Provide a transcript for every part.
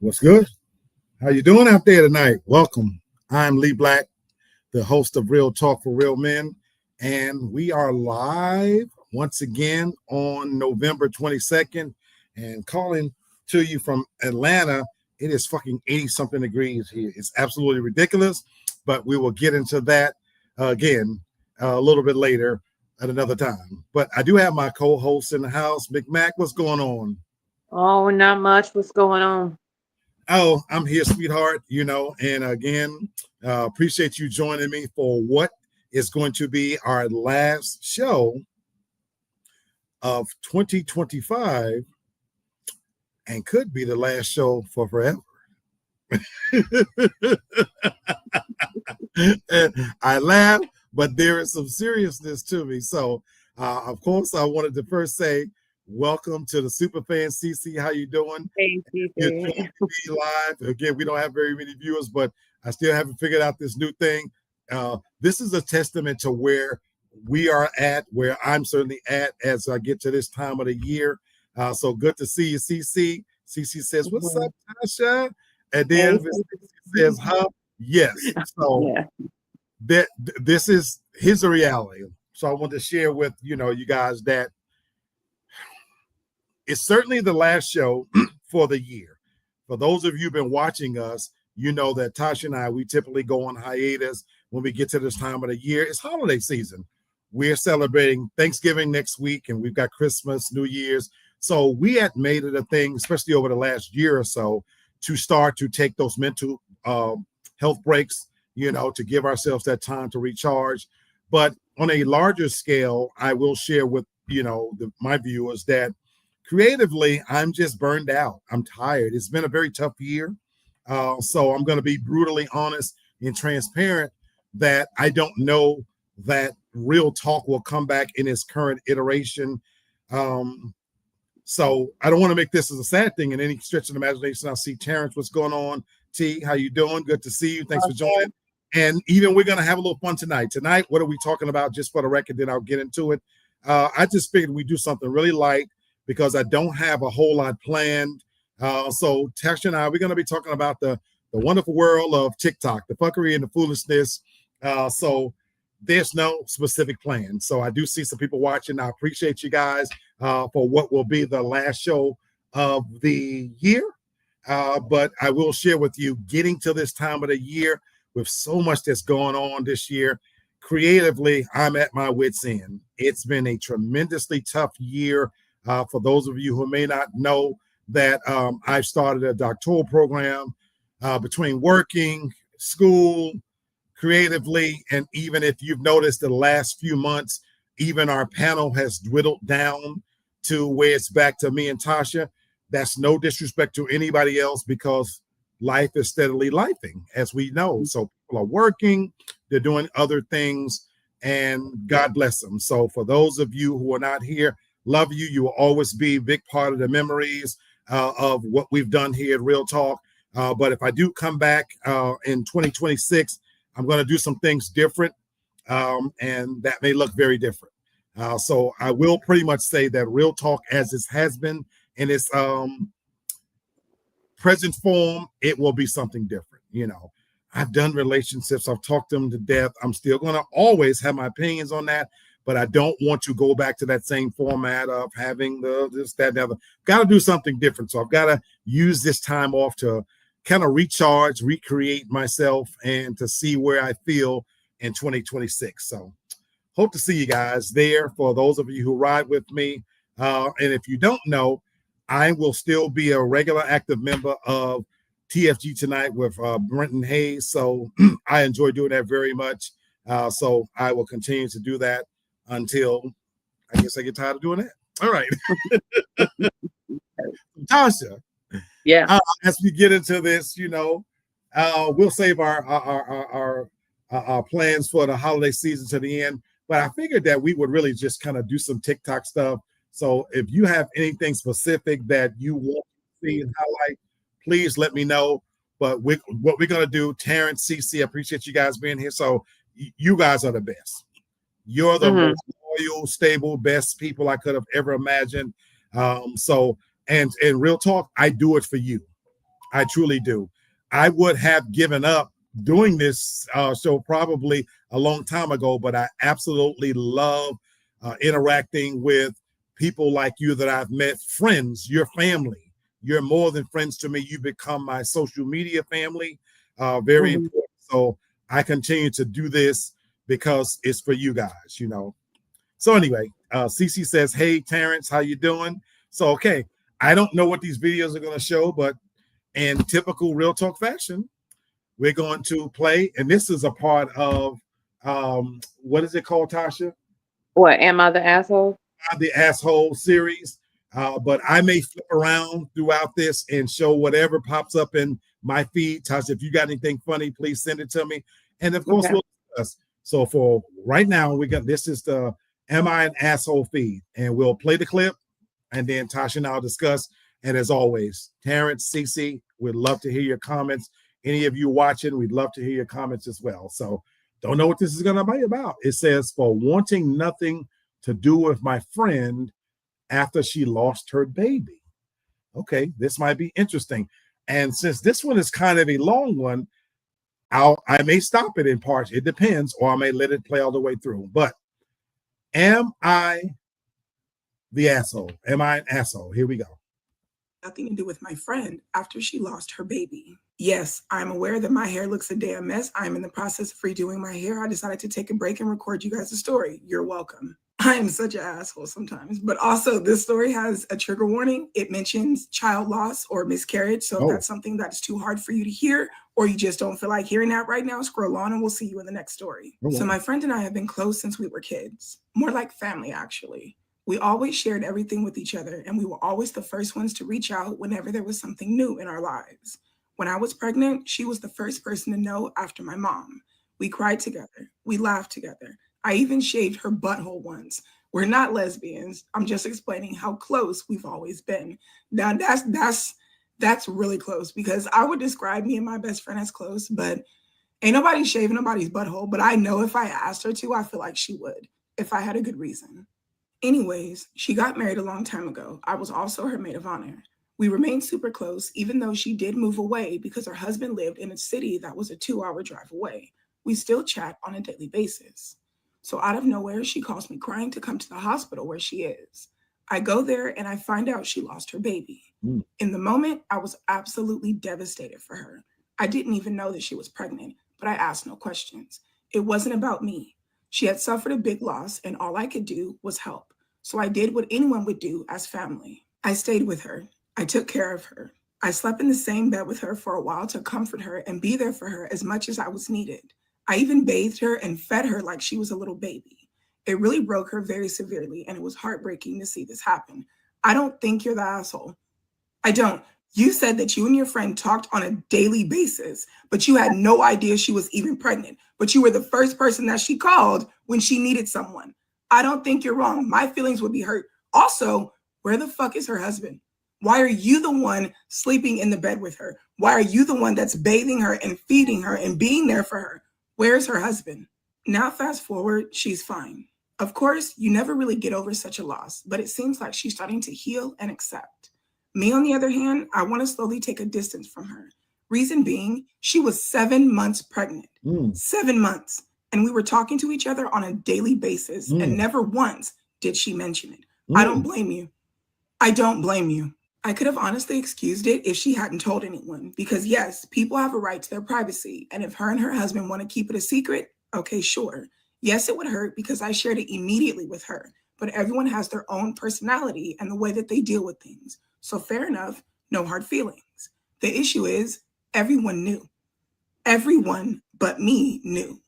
What's good? How you doing out there tonight? Welcome. I'm Lee Black, the host of Real Talk for Real Men, and we are live once again on November 22nd and calling to you from Atlanta. It is fucking 80-something degrees here. It's absolutely ridiculous, but we will get into that again a little bit later at another time. But I do have my co-host in the house, McMack. What's going on? Oh, not much. What's going on? Oh, I'm here, sweetheart, and again, appreciate you joining me for what is going to be our last show of 2025 and could be the last show for forever. And I laugh, but there is some seriousness to me. So, of course, I wanted to first say, welcome to the Superfan CC. How you doing? Hey, You're joining me live. Again, we don't have very many viewers, but I still haven't figured out this new thing. This is a testament to where we are at, where I'm certainly at as I get to this time of the year. So good to see you, CC. CC says, "What's up, Tasha?" And then CC says, "Huh?" Yes. So this is here's the reality. So I want to share with you guys that it's certainly the last show for the year. For those of you who've been watching us, you know that Tasha and I, we typically go on hiatus when we get to this time of the year. It's holiday season. We're celebrating Thanksgiving next week, and we've got Christmas, New Year's. So we had made it a thing, especially over the last year or so, to start to take those mental health breaks, to give ourselves that time to recharge. But on a larger scale, I will share with, my viewers that creatively, I'm just burned out. I'm tired. It's been a very tough year. So I'm going to be brutally honest and transparent that I don't know that Real Talk will come back in its current iteration. So I don't want to make this as a sad thing in any stretch of the imagination. I see Terrence, what's going on? T, how you doing? Good to see you. Thanks for joining. And even we're going to have a little fun tonight. Tonight, what are we talking about? Just for the record, then I'll get into it. I just figured we do something really light, because I don't have a whole lot planned. So Tasha and I, we're going to be talking about the wonderful world of TikTok, the fuckery and the foolishness. So there's no specific plan. So I do see some people watching. I appreciate you guys for what will be the last show of the year. But I will share with you, getting to this time of the year with so much that's going on this year, creatively, I'm at my wit's end. It's been a tremendously tough year. For those of you who may not know that I've started a doctoral program between working, school, creatively, and even if you've noticed the last few months, even our panel has dwindled down to where it's back to me and Tasha. That's no disrespect to anybody else, because life is steadily lifing, as we know. So people are working, they're doing other things, and God bless them. So for those of you who are not here, love you. You will always be a big part of the memories of what we've done here at Real Talk. But if I do come back in 2026, I'm going to do some things different, and that may look very different. So I will pretty much say that Real Talk, as it has been in its present form, it will be something different. I've done relationships. I've talked them to death. I'm still going to always have my opinions on that. But I don't want to go back to that same format of having this, that, and the other. Got to do something different. So I've got to use this time off to kind of recharge, recreate myself, and to see where I feel in 2026. So hope to see you guys there. For those of you who ride with me. And if you don't know, I will still be a regular active member of TFG Tonight with Brenton Hayes. So I enjoy doing that very much. So I will continue to do that until I guess I get tired of doing that. All right. Tasha. Yeah. As we get into this, we'll save our plans for the holiday season to the end. But I figured that we would really just kind of do some TikTok stuff. So if you have anything specific that you want to see and highlight, please let me know. But what we're going to do, Terrence, CC, I appreciate you guys being here. So you guys are the best. You're the most loyal, stable, best people I could have ever imagined. So, and Real Talk, I do it for you. I truly do. I would have given up doing this show probably a long time ago, but I absolutely love interacting with people like you that I've met, friends, your family. You're more than friends to me. You become my social media family. Very important. So I continue to do this because it's for you guys, you know. So anyway, Cece says, hey, Terrence, how you doing? So, okay, I don't know what these videos are going to show, but in typical Real Talk fashion, we're going to play, and this is a part of, what is it called, Tasha? What, am I the asshole? The asshole series. But I may flip around throughout this and show whatever pops up in my feed. Tasha, if you got anything funny, please send it to me. And of course, we'll discuss. So for right now, this is the Am I an Asshole feed, and we'll play the clip, and then Tasha and I'll discuss. And as always, Terrence, Cece, we'd love to hear your comments. Any of you watching, we'd love to hear your comments as well. So don't know what this is going to be about. It says, for wanting nothing to do with my friend after she lost her baby. Okay, this might be interesting. And since this one is kind of a long one, I may stop it in parts. It depends, or I may let it play all the way through. But am I the asshole? Am I an asshole? Here we go. Nothing to do with my friend after she lost her baby. Yes, I'm aware that my hair looks a damn mess. I'm in the process of redoing my hair. I decided to take a break and record you guys a story. You're welcome. I am such an asshole sometimes, but also this story has a trigger warning. It mentions child loss or miscarriage. So if that's something that's too hard for you to hear, or you just don't feel like hearing that right now, scroll on and we'll see you in the next story. So my friend and I have been close since we were kids, more like family, actually. We always shared everything with each other, and we were always the first ones to reach out whenever there was something new in our lives. When I was pregnant, she was the first person to know after my mom. We cried together. We laughed together. I even shaved her butthole once. We're not lesbians. I'm just explaining how close we've always been. Now that's really close, because I would describe me and my best friend as close, but ain't nobody shaving nobody's butthole. But I know if I asked her to, I feel like she would, if I had a good reason. Anyways, she got married a long time ago. I was also her maid of honor. We remained super close, even though she did move away because her husband lived in a city that was a 2-hour drive away. We still chat on a daily basis. So out of nowhere, she calls me crying to come to the hospital where she is. I go there and I find out she lost her baby. In the moment, I was absolutely devastated for her. I didn't even know that she was pregnant, but I asked no questions. It wasn't about me. She had suffered a big loss, and all I could do was help. So I did what anyone would do as family. I stayed with her. I took care of her. I slept in the same bed with her for a while to comfort her and be there for her as much as I was needed. I even bathed her and fed her like she was a little baby. It really broke her very severely, and it was heartbreaking to see this happen. I don't think you're the asshole. I don't. You said that you and your friend talked on a daily basis, but you had no idea she was even pregnant. But you were the first person that she called when she needed someone. I don't think you're wrong. My feelings would be hurt. Also, where the fuck is her husband? Why are you the one sleeping in the bed with her? Why are you the one that's bathing her and feeding her and being there for her? Where's her husband? Now fast forward, she's fine. Of course, you never really get over such a loss, but it seems like she's starting to heal and accept. Me, on the other hand, I want to slowly take a distance from her. Reason being, she was 7 months pregnant. 7 months. And we were talking to each other on a daily basis, and never once did she mention it. I don't blame you. I don't blame you. I could have honestly excused it if she hadn't told anyone, because yes, people have a right to their privacy. And if her and her husband want to keep it a secret, okay, sure. Yes, it would hurt because I shared it immediately with her, but everyone has their own personality and the way that they deal with things. So fair enough, no hard feelings. The issue is everyone knew. Everyone but me knew.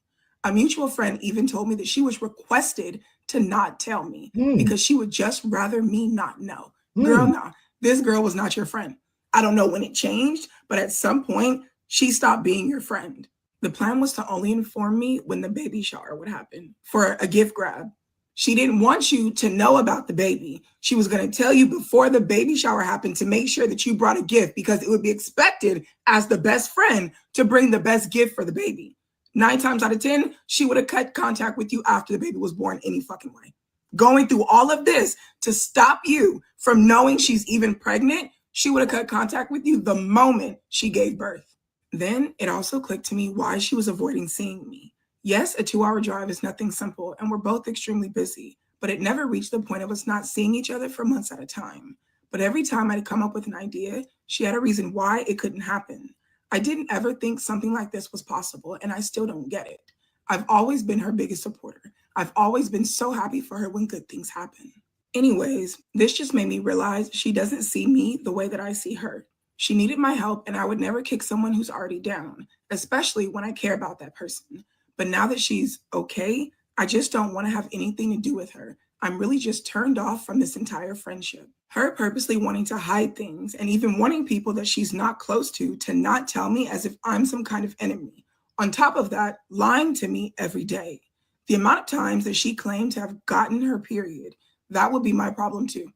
A mutual friend even told me that she was requested to not tell me because she would just rather me not know. Girl, no, this girl was not your friend. I don't know when it changed, but at some point, she stopped being your friend. The plan was to only inform me when the baby shower would happen for a gift grab. She didn't want you to know about the baby. She was going to tell you before the baby shower happened to make sure that you brought a gift, because it would be expected as the best friend to bring the best gift for the baby. 9 times out of 10, she would have cut contact with you after the baby was born any fucking way. Going through all of this to stop you from knowing she's even pregnant she would have cut contact with you the moment she gave birth. Then it also clicked to me why she was avoiding seeing me. Yes, a 2-hour drive is nothing simple, and we're both extremely busy, but it never reached the point of us not seeing each other for months at a time. But every time I'd come up with an idea, she had a reason why it couldn't happen. I didn't ever think something like this was possible, and I still don't get it. I've always been her biggest supporter. I've always been so happy for her when good things happen. Anyways, this just made me realize she doesn't see me the way that I see her. She needed my help, and I would never kick someone who's already down, especially when I care about that person. But now that she's okay, I just don't want to have anything to do with her. I'm really just turned off from this entire friendship. Her purposely wanting to hide things and even wanting people that she's not close to not tell me as if I'm some kind of enemy. On top of that, lying to me every day. The amount of times that she claimed to have gotten her period, that would be my problem too.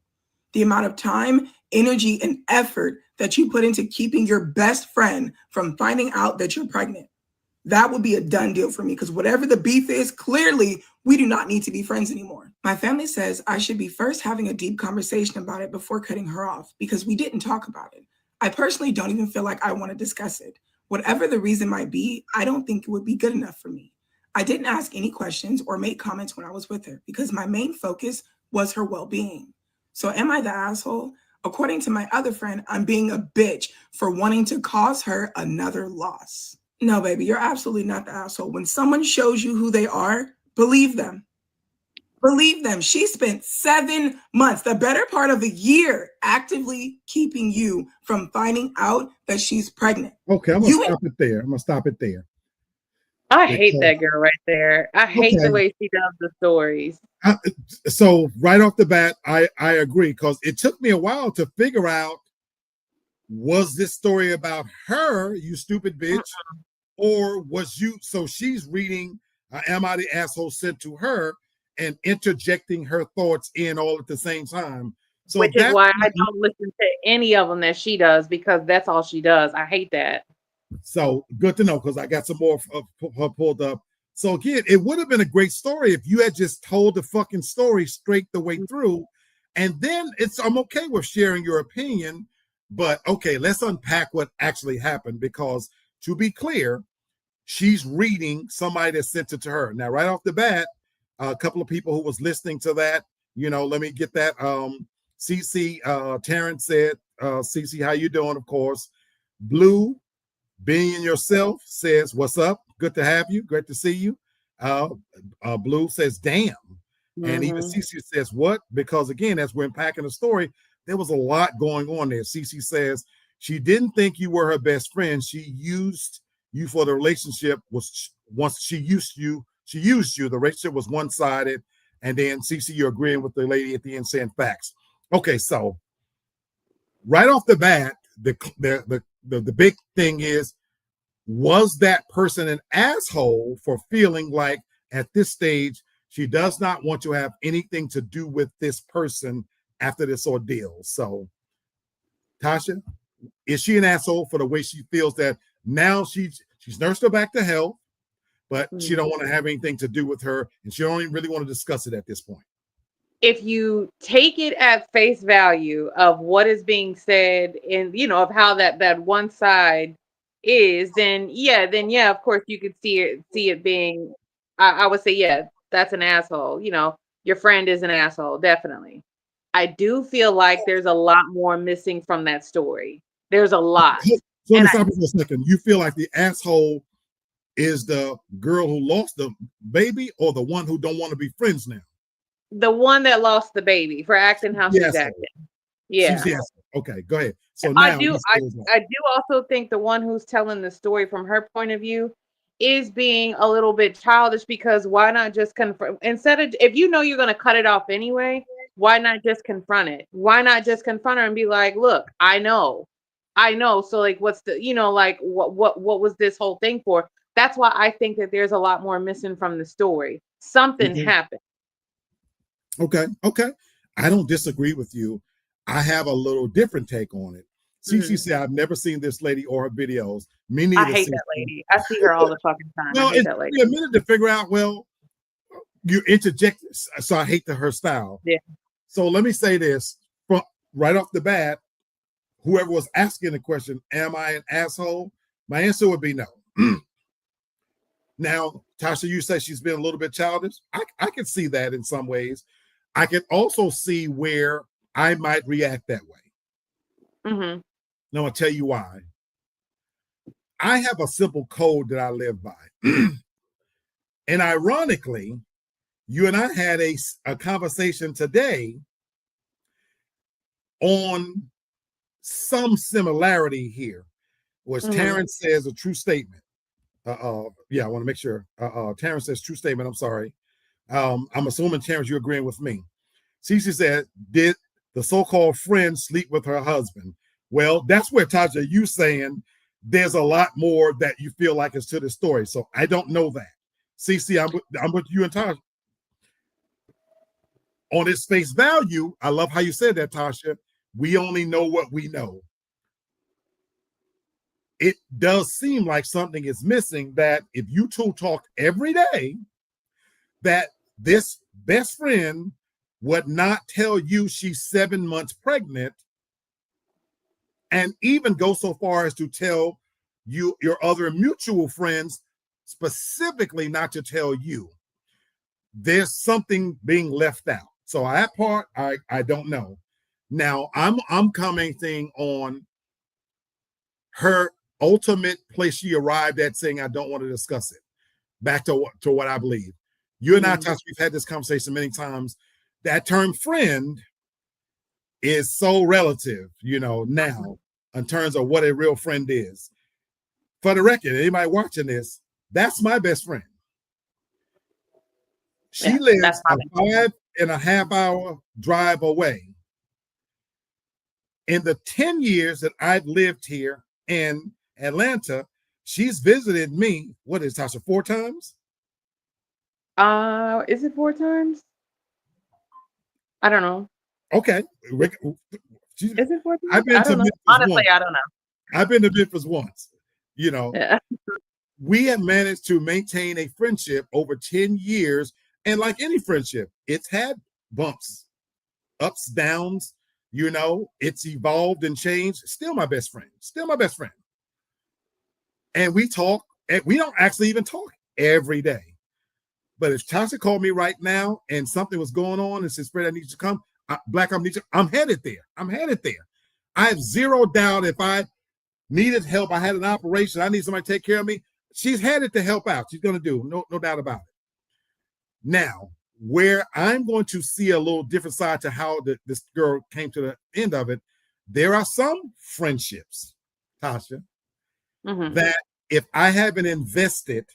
The amount of time, energy, and effort that you put into keeping your best friend from finding out that you're pregnant. That would be a done deal for me, because whatever the beef is, clearly we do not need to be friends anymore. My family says I should be first having a deep conversation about it before cutting her off, because we didn't talk about it. I personally don't even feel like I want to discuss it. Whatever the reason might be, I don't think it would be good enough for me. I didn't ask any questions or make comments when I was with her, because my main focus was her well-being. So am I the asshole? According to my other friend, I'm being a bitch for wanting to cause her another loss. No, baby, you're absolutely not the asshole. When someone shows you who they are, believe them. Believe them. She spent 7 months, the better part of a year, actively keeping you from finding out that she's pregnant. Okay, I'm going to stop it there. I hate that girl right there. I hate the way she does the stories. So right off the bat, I agree, because it took me a while to figure out, was this story about her, you stupid bitch, or was you? So she's reading Am I the Asshole sent to her and interjecting her thoughts in all at the same time. So which is why I don't listen to any of them that she does, because that's all she does. I hate that. So good to know, because I got some more pulled up. So again, it would have been a great story if you had just told the fucking story straight the way through. And then I'm okay with sharing your opinion, but okay, let's unpack what actually happened, because to be clear, she's reading somebody that sent it to her. Now, right off the bat, a couple of people who was listening to that, let me get that. CC, Terrence said, CC, how you doing? Of course. Blue, being yourself, says, what's up? Good to have you. Great to see you. Blue says, damn. And even CC says, what? Because again, as we're unpacking the story, there was a lot going on there. CC says, she didn't think you were her best friend. She used you for the relationship. Once she used you. The relationship was one-sided. And then CC, you're agreeing with the lady at the end saying facts. Okay, so right off the bat, the big thing is, was that person an asshole for feeling like at this stage she does not want to have anything to do with this person after this ordeal? So, Tasha, is she an asshole for the way she feels that now she's nursed her back to health, but she don't want to have anything to do with her, and she don't even really want to discuss it at this point? If you take it at face value of what is being said, and of how that one side is, then yeah, of course you could see it being, I would say, yeah, that's an asshole. Your friend is an asshole, definitely. I do feel like there's a lot more missing from that story. There's a lot. So let me stop you for a second. You feel like the asshole is the girl who lost the baby, or the one who don't want to be friends now? The one that lost the baby for acting how she's acting. Yeah. She's the asshole. Okay, go ahead. So now I do also think the one who's telling the story from her point of view is being a little bit childish, because why not just confront, instead of, if you're going to cut it off anyway, why not just confront it? Why not just confront her and be like, look, I know. So like, what's the, like what was this whole thing for? That's why I think that there's a lot more missing from the story. Something happened. Okay. I don't disagree with you. I have a little different take on it. CC said, I've never seen this lady or her videos. Me neither. I hate that lady. I see her all the fucking time. Well, I hate that lady. A minute to figure out, well, you interject, so I hate her style. Yeah. So let me say this right off the bat. whoever was asking the question, am I an asshole? My answer would be no. Now, Tasha, you say she's been a little bit childish. I can see that in some ways. I can also see where I might react that way. Mm-hmm. Now, I'll tell you why. I have a simple code that I live by. And ironically, you and I had a conversation today on some similarity here, which Terrence says a true statement. Yeah, I want to make sure. Terrence says true statement. I'm sorry. I'm assuming, Terrence, you're agreeing with me. Cece said, did the so-called friend sleep with her husband? Well, that's where, Tasha, you saying there's a lot more that you feel like is to the story. So I don't know that. Cece, I'm with you and Tasha. On its face value, I love how you said that, Tasha. We only know what we know. It does seem like something is missing, that if you two talked every day, that this best friend would not tell you she's 7 months pregnant, and even go so far as to tell you, your other mutual friends, specifically not to tell you. There's something being left out. So that part, I don't know. Now I'm commenting on her ultimate place she arrived at, saying I don't want to discuss it. Back to what I believe. You and I, Tasha, we've had this conversation many times. That term friend is so relative, now, in terms of what a real friend is. For the record, anybody watching this, that's my best friend. She lives a 5.5 hour drive away. In the 10 years that I've lived here in Atlanta, she's visited me, what is Tasha, 4 times? Is it 4 times? I don't know. Okay. Is it 4 times? I've been to Memphis Honestly, once. I don't know. I've been to Memphis once. Yeah. We have managed to maintain a friendship over 10 years. And like any friendship, it's had bumps, ups, downs, it's evolved and changed. Still my best friend. And we talk, and we don't actually even talk every day. But if Tasha called me right now and something was going on and said, Fred, I need you to come, Black, I'm headed there. I have zero doubt if I needed help, I had an operation, I need somebody to take care of me, she's headed to help out. She's going to do, no doubt about it. Now, where I'm going to see a little different side to how this girl came to the end of it, there are some friendships, Tasha, that if I haven't invested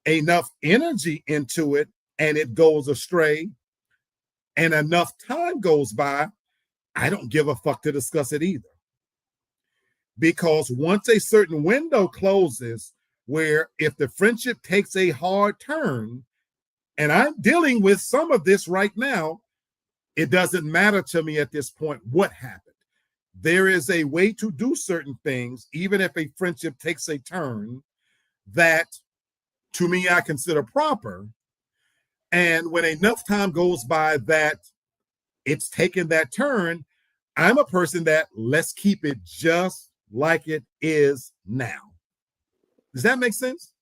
enough energy into it and it goes astray and enough time goes by, I don't give a fuck to discuss it either. Because once a certain window closes, where if the friendship takes a hard turn, and I'm dealing with some of this right now, it doesn't matter to me at this point what happened. There is a way to do certain things, even if a friendship takes a turn, that to me I consider proper. And when enough time goes by that it's taken that turn, I'm a person that let's keep it just like it is now. Does that make sense?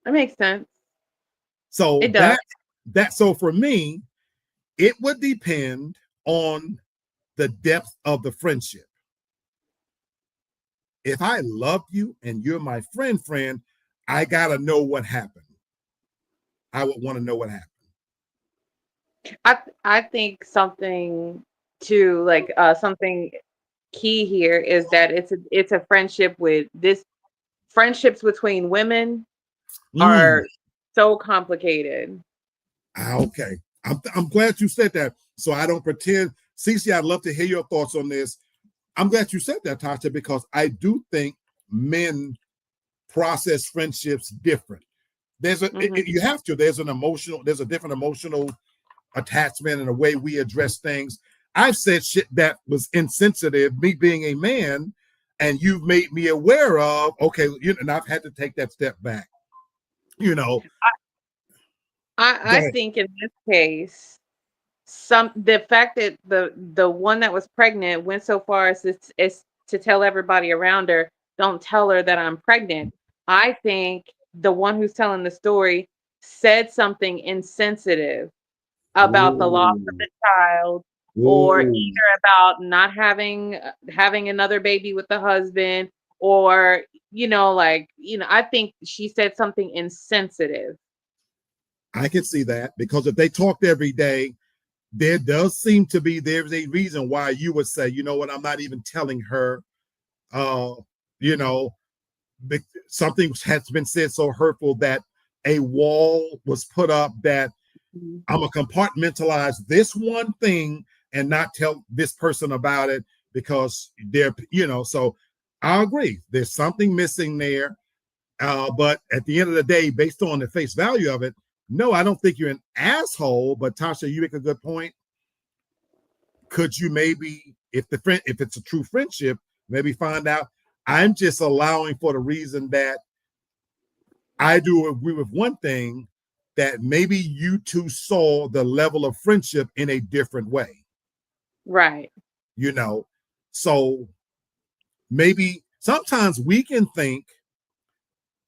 It makes sense. So it does. So for me, it would depend on the depth of the friendship. If I love you and you're my friend, I gotta know what happened. I would want to know what happened. I think something to like something key here is that it's a friendship with this. Friendships between women are so complicated. Okay. I'm glad you said that. So I don't pretend. Cece, I'd love to hear your thoughts on this. I'm glad you said that, Tasha, because I do think men process friendships different. There's you have to. There's a different emotional attachment and a way we address things. I've said shit that was insensitive, me being a man, and you've made me aware of, okay, and I've had to take that step back. I think in this case, the fact that the one that was pregnant went so far as to tell everybody around her, don't tell her that I'm pregnant. I think the one who's telling the story said something insensitive about the loss of the child, or Ooh. either about not having another baby with the husband, or I think she said something insensitive. I can see that, because if they talked every day, there does seem to be, there's a reason why you would say, you know what, I'm not even telling her. uh you know Something has been said so hurtful that a wall was put up, that Mhm. I'm gonna compartmentalize this one thing and not tell this person about it, because they're, so I agree, there's something missing there. But at the end of the day, based on the face value of it, no, I don't think you're an asshole. But Tasha, you make a good point. Could you maybe, if it's a true friendship, maybe find out, I'm just allowing for the reason that I do agree with one thing, that maybe you two saw the level of friendship in a different way, Right. So maybe sometimes we can think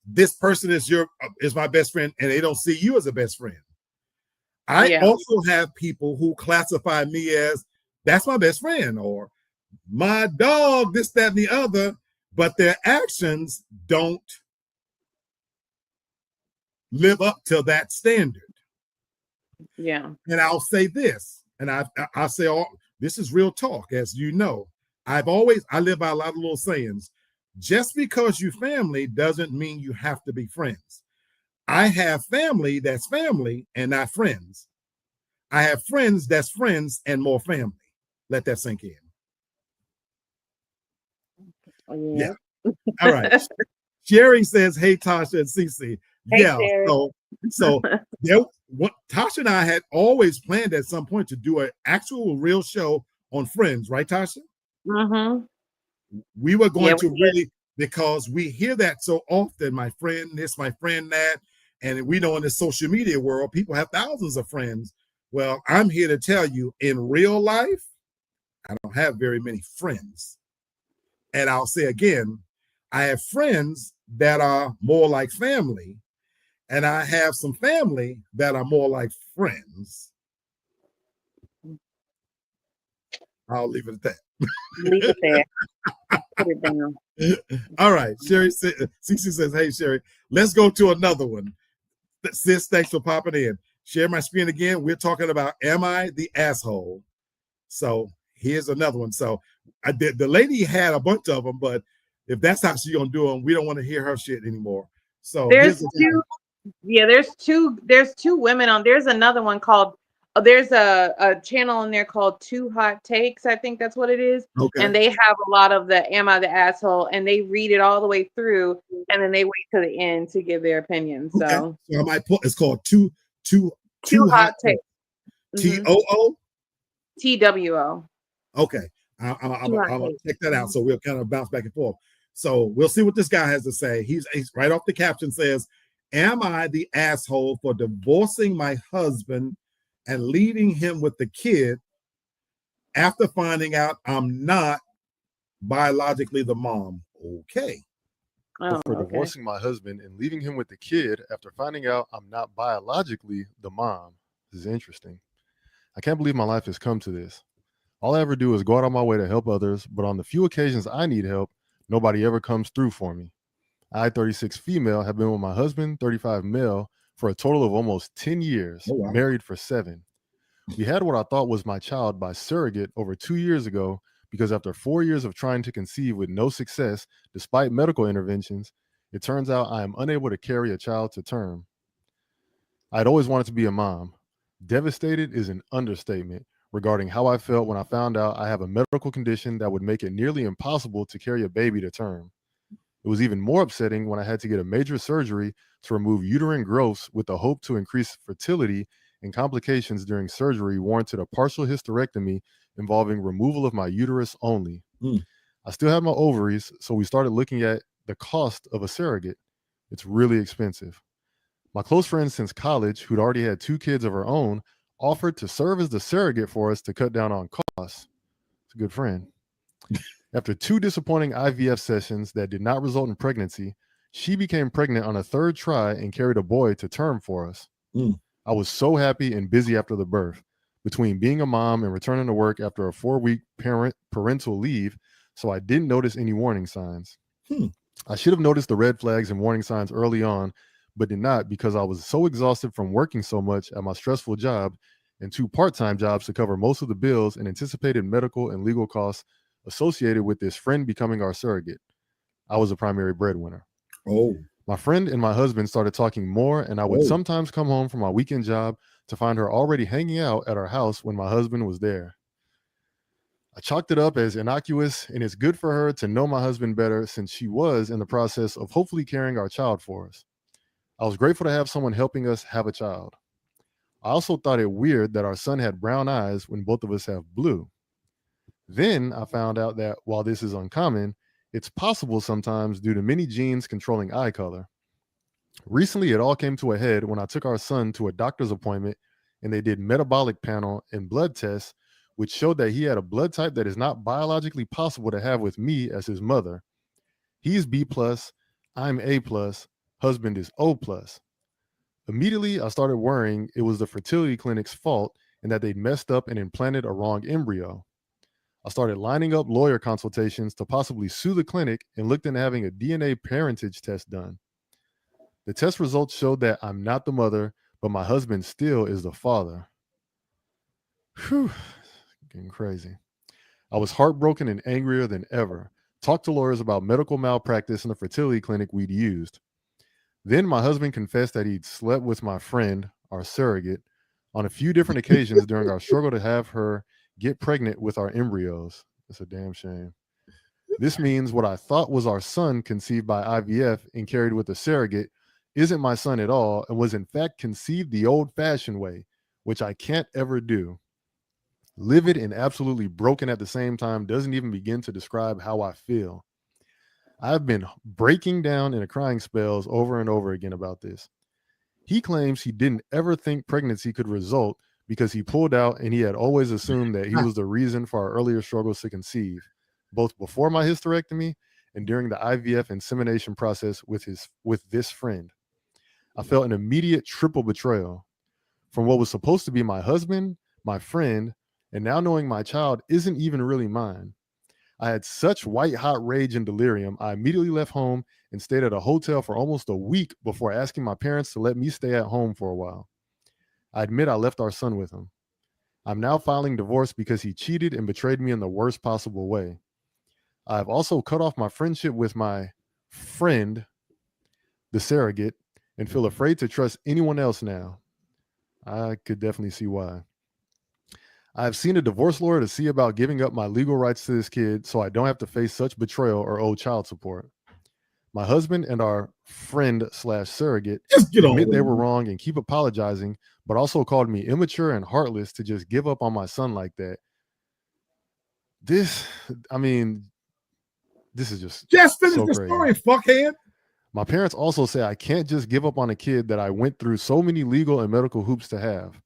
this person is my best friend, and they don't see you as a best friend. I Yeah. also have people who classify me as, that's my best friend, or my dog, this, that, and the other, but their actions don't live up to that standard. Yeah. And I'll say this, and I say, this is real talk, as you know. I live by a lot of little sayings. Just because you family doesn't mean you have to be friends. I have family that's family and not friends. I have friends that's friends and more family. Let that sink in. Yeah. Yeah. All right. Sherry says, "Hey, Tasha and Cece." Hey, Yeah. Sherry. So Tasha and I had always planned at some point to do an actual real show on Friends, right, Tasha? Mm-hmm. We were going to we really, because we hear that so often, my friend this, my friend that, and we know in the social media world, people have thousands of friends. Well, I'm here to tell you, in real life, I don't have very many friends. And I'll say again, I have friends that are more like family, and I have some family that are more like friends. I'll leave it at that. Leave it there. Put it down. All right. Cece says, "Hey, Sherry, let's go to another one." Sis, thanks for popping in. Share my screen again. We're talking about, am I the asshole? So here's another one. So the lady had a bunch of them, but if that's how she's gonna do them, we don't want to hear her shit anymore. So There's two. Yeah, there's two women on. There's another one called. There's a channel in there called Two Hot Takes. I think that's what it is. Okay. And they have a lot of the "Am I the asshole?" and they read it all the way through, and then they wait to the end to give their opinion. So, okay. So I might put, it's called two hot Takes. TOO. TWO. Okay. I'm gonna check that out. So we'll kind of bounce back and forth. So we'll see what this guy has to say. He's right off the caption says, "Am I the asshole for divorcing my husband and leaving him with the kid after finding out I'm not biologically the mom?" Okay. For divorcing my husband and leaving him with the kid after finding out I'm not biologically the mom. This is interesting. I can't believe my life has come to this. All I ever do is go out of my way to help others, but on the few occasions I need help, nobody ever comes through for me. I, 36 female, have been with my husband, 35 male, for a total of almost 10 years, Oh, wow. married for 7. We had what I thought was my child by surrogate over 2 years ago, because after 4 years of trying to conceive with no success, despite medical interventions, it turns out I am unable to carry a child to term. I'd always wanted to be a mom. Devastated is an understatement regarding how I felt when I found out I have a medical condition that would make it nearly impossible to carry a baby to term. It was even more upsetting when I had to get a major surgery to remove uterine growths with the hope to increase fertility, and complications during surgery warranted a partial hysterectomy involving removal of my uterus only. I still have my ovaries, so we started looking at the cost of a surrogate. It's really expensive. My close friend since college, who'd already had 2 kids of her own, offered to serve as the surrogate for us to cut down on costs. It's a good friend. After 2 disappointing IVF sessions that did not result in pregnancy, she became pregnant on a 3rd try and carried a boy to term for us. I was so happy and busy after the birth, between being a mom and returning to work after a 4-week parental leave, so I didn't notice any warning signs. I should have noticed the red flags and warning signs early on, but did not because I was so exhausted from working so much at my stressful job and 2 part-time jobs to cover most of the bills and anticipated medical and legal costs associated with this friend becoming our surrogate. I was a primary breadwinner. My friend and my husband started talking more, and I would sometimes come home from my weekend job to find her already hanging out at our house when my husband was there. I chalked it up as innocuous, and it's good for her to know my husband better since she was in the process of hopefully carrying our child for us. I was grateful to have someone helping us have a child. I also thought it weird that our son had brown eyes when both of us have blue. Then I found out that while this is uncommon, it's possible sometimes due to many genes controlling eye color. Recently, it all came to a head when I took our son to a doctor's appointment and they did metabolic panel and blood tests, which showed that he had a blood type that is not biologically possible to have with me as his mother. He's B+, I'm A+, husband is O+. Immediately, I started worrying it was the fertility clinic's fault and that they'd messed up and implanted a wrong embryo. I started lining up lawyer consultations to possibly sue the clinic and looked into having a DNA parentage test done. The test results showed that I'm not the mother, but my husband still is the father. Whew, getting crazy. I was heartbroken and angrier than ever. Talked to lawyers about medical malpractice in the fertility clinic we'd used. Then my husband confessed that he'd slept with my friend, our surrogate, on a few different occasions during our struggle to have her get pregnant with our embryos. It's a damn shame. This means what I thought was our son conceived by IVF and carried with a surrogate isn't my son at all and was in fact conceived the old-fashioned way, which I can't ever do. Livid and absolutely broken at the same time doesn't even begin to describe how I feel. I've been breaking down in crying spells over and over again about this. He claims he didn't ever think pregnancy could result because he pulled out and he had always assumed that he was the reason for our earlier struggles to conceive, both before my hysterectomy and during the IVF insemination process with this friend. I felt an immediate triple betrayal from what was supposed to be my husband, my friend, and now knowing my child isn't even really mine. I had such white hot rage and delirium. I immediately left home and stayed at a hotel for almost a week before asking my parents to let me stay at home for a while. I admit I left our son with him. I'm now filing divorce because he cheated and betrayed me in the worst possible way. I have also cut off my friendship with my friend, the surrogate, and feel afraid to trust anyone else now. I could definitely see why. I have seen a divorce lawyer to see about giving up my legal rights to this kid so I don't have to face such betrayal or owe child support. My husband and our friend/surrogate admit they were wrong and keep apologizing, but also called me immature and heartless to just give up on my son like that. This is just finish so the crazy. story, fuckhead. My parents also say I can't just give up on a kid that I went through so many legal and medical hoops to have.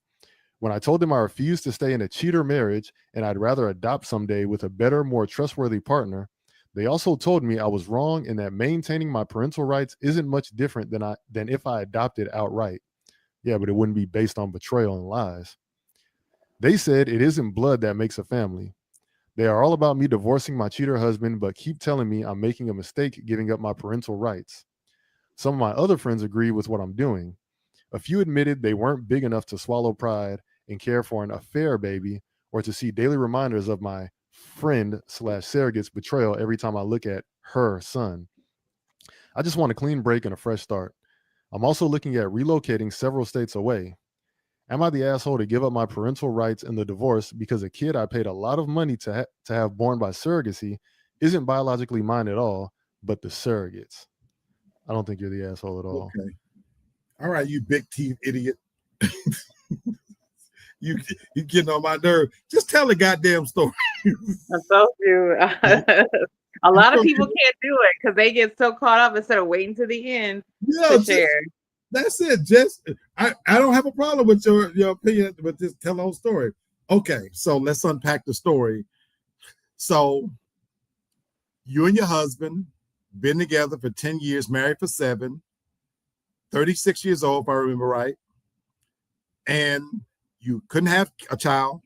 When I told them I refused to stay in a cheater marriage and I'd rather adopt someday with a better, more trustworthy partner, they also told me I was wrong and that maintaining my parental rights isn't much different than if I adopted outright. Yeah, but it wouldn't be based on betrayal and lies. They said it isn't blood that makes a family. They are all about me divorcing my cheater husband, but keep telling me I'm making a mistake giving up my parental rights. Some of my other friends agree with what I'm doing. A few admitted they weren't big enough to swallow pride and care for an affair baby or to see daily reminders of my friend/surrogate's betrayal every time I look at her son. I just want a clean break and a fresh start. I'm also looking at relocating several states away. Am I the asshole to give up my parental rights in the divorce because a kid I paid a lot of money to have born by surrogacy isn't biologically mine at all, but the surrogates? I don't think you're the asshole at all. Okay. All right, you big teeth idiot. You getting on my nerve. Just tell the goddamn story. I told you. A lot of people can't do it because they get so caught up instead of waiting to the end to share. That's it. Just I don't have a problem with your opinion, but just tell the whole story. Okay, so let's unpack the story. So you and your husband been together for 10 years, married for 7, 36 years old, if I remember right. And you couldn't have a child,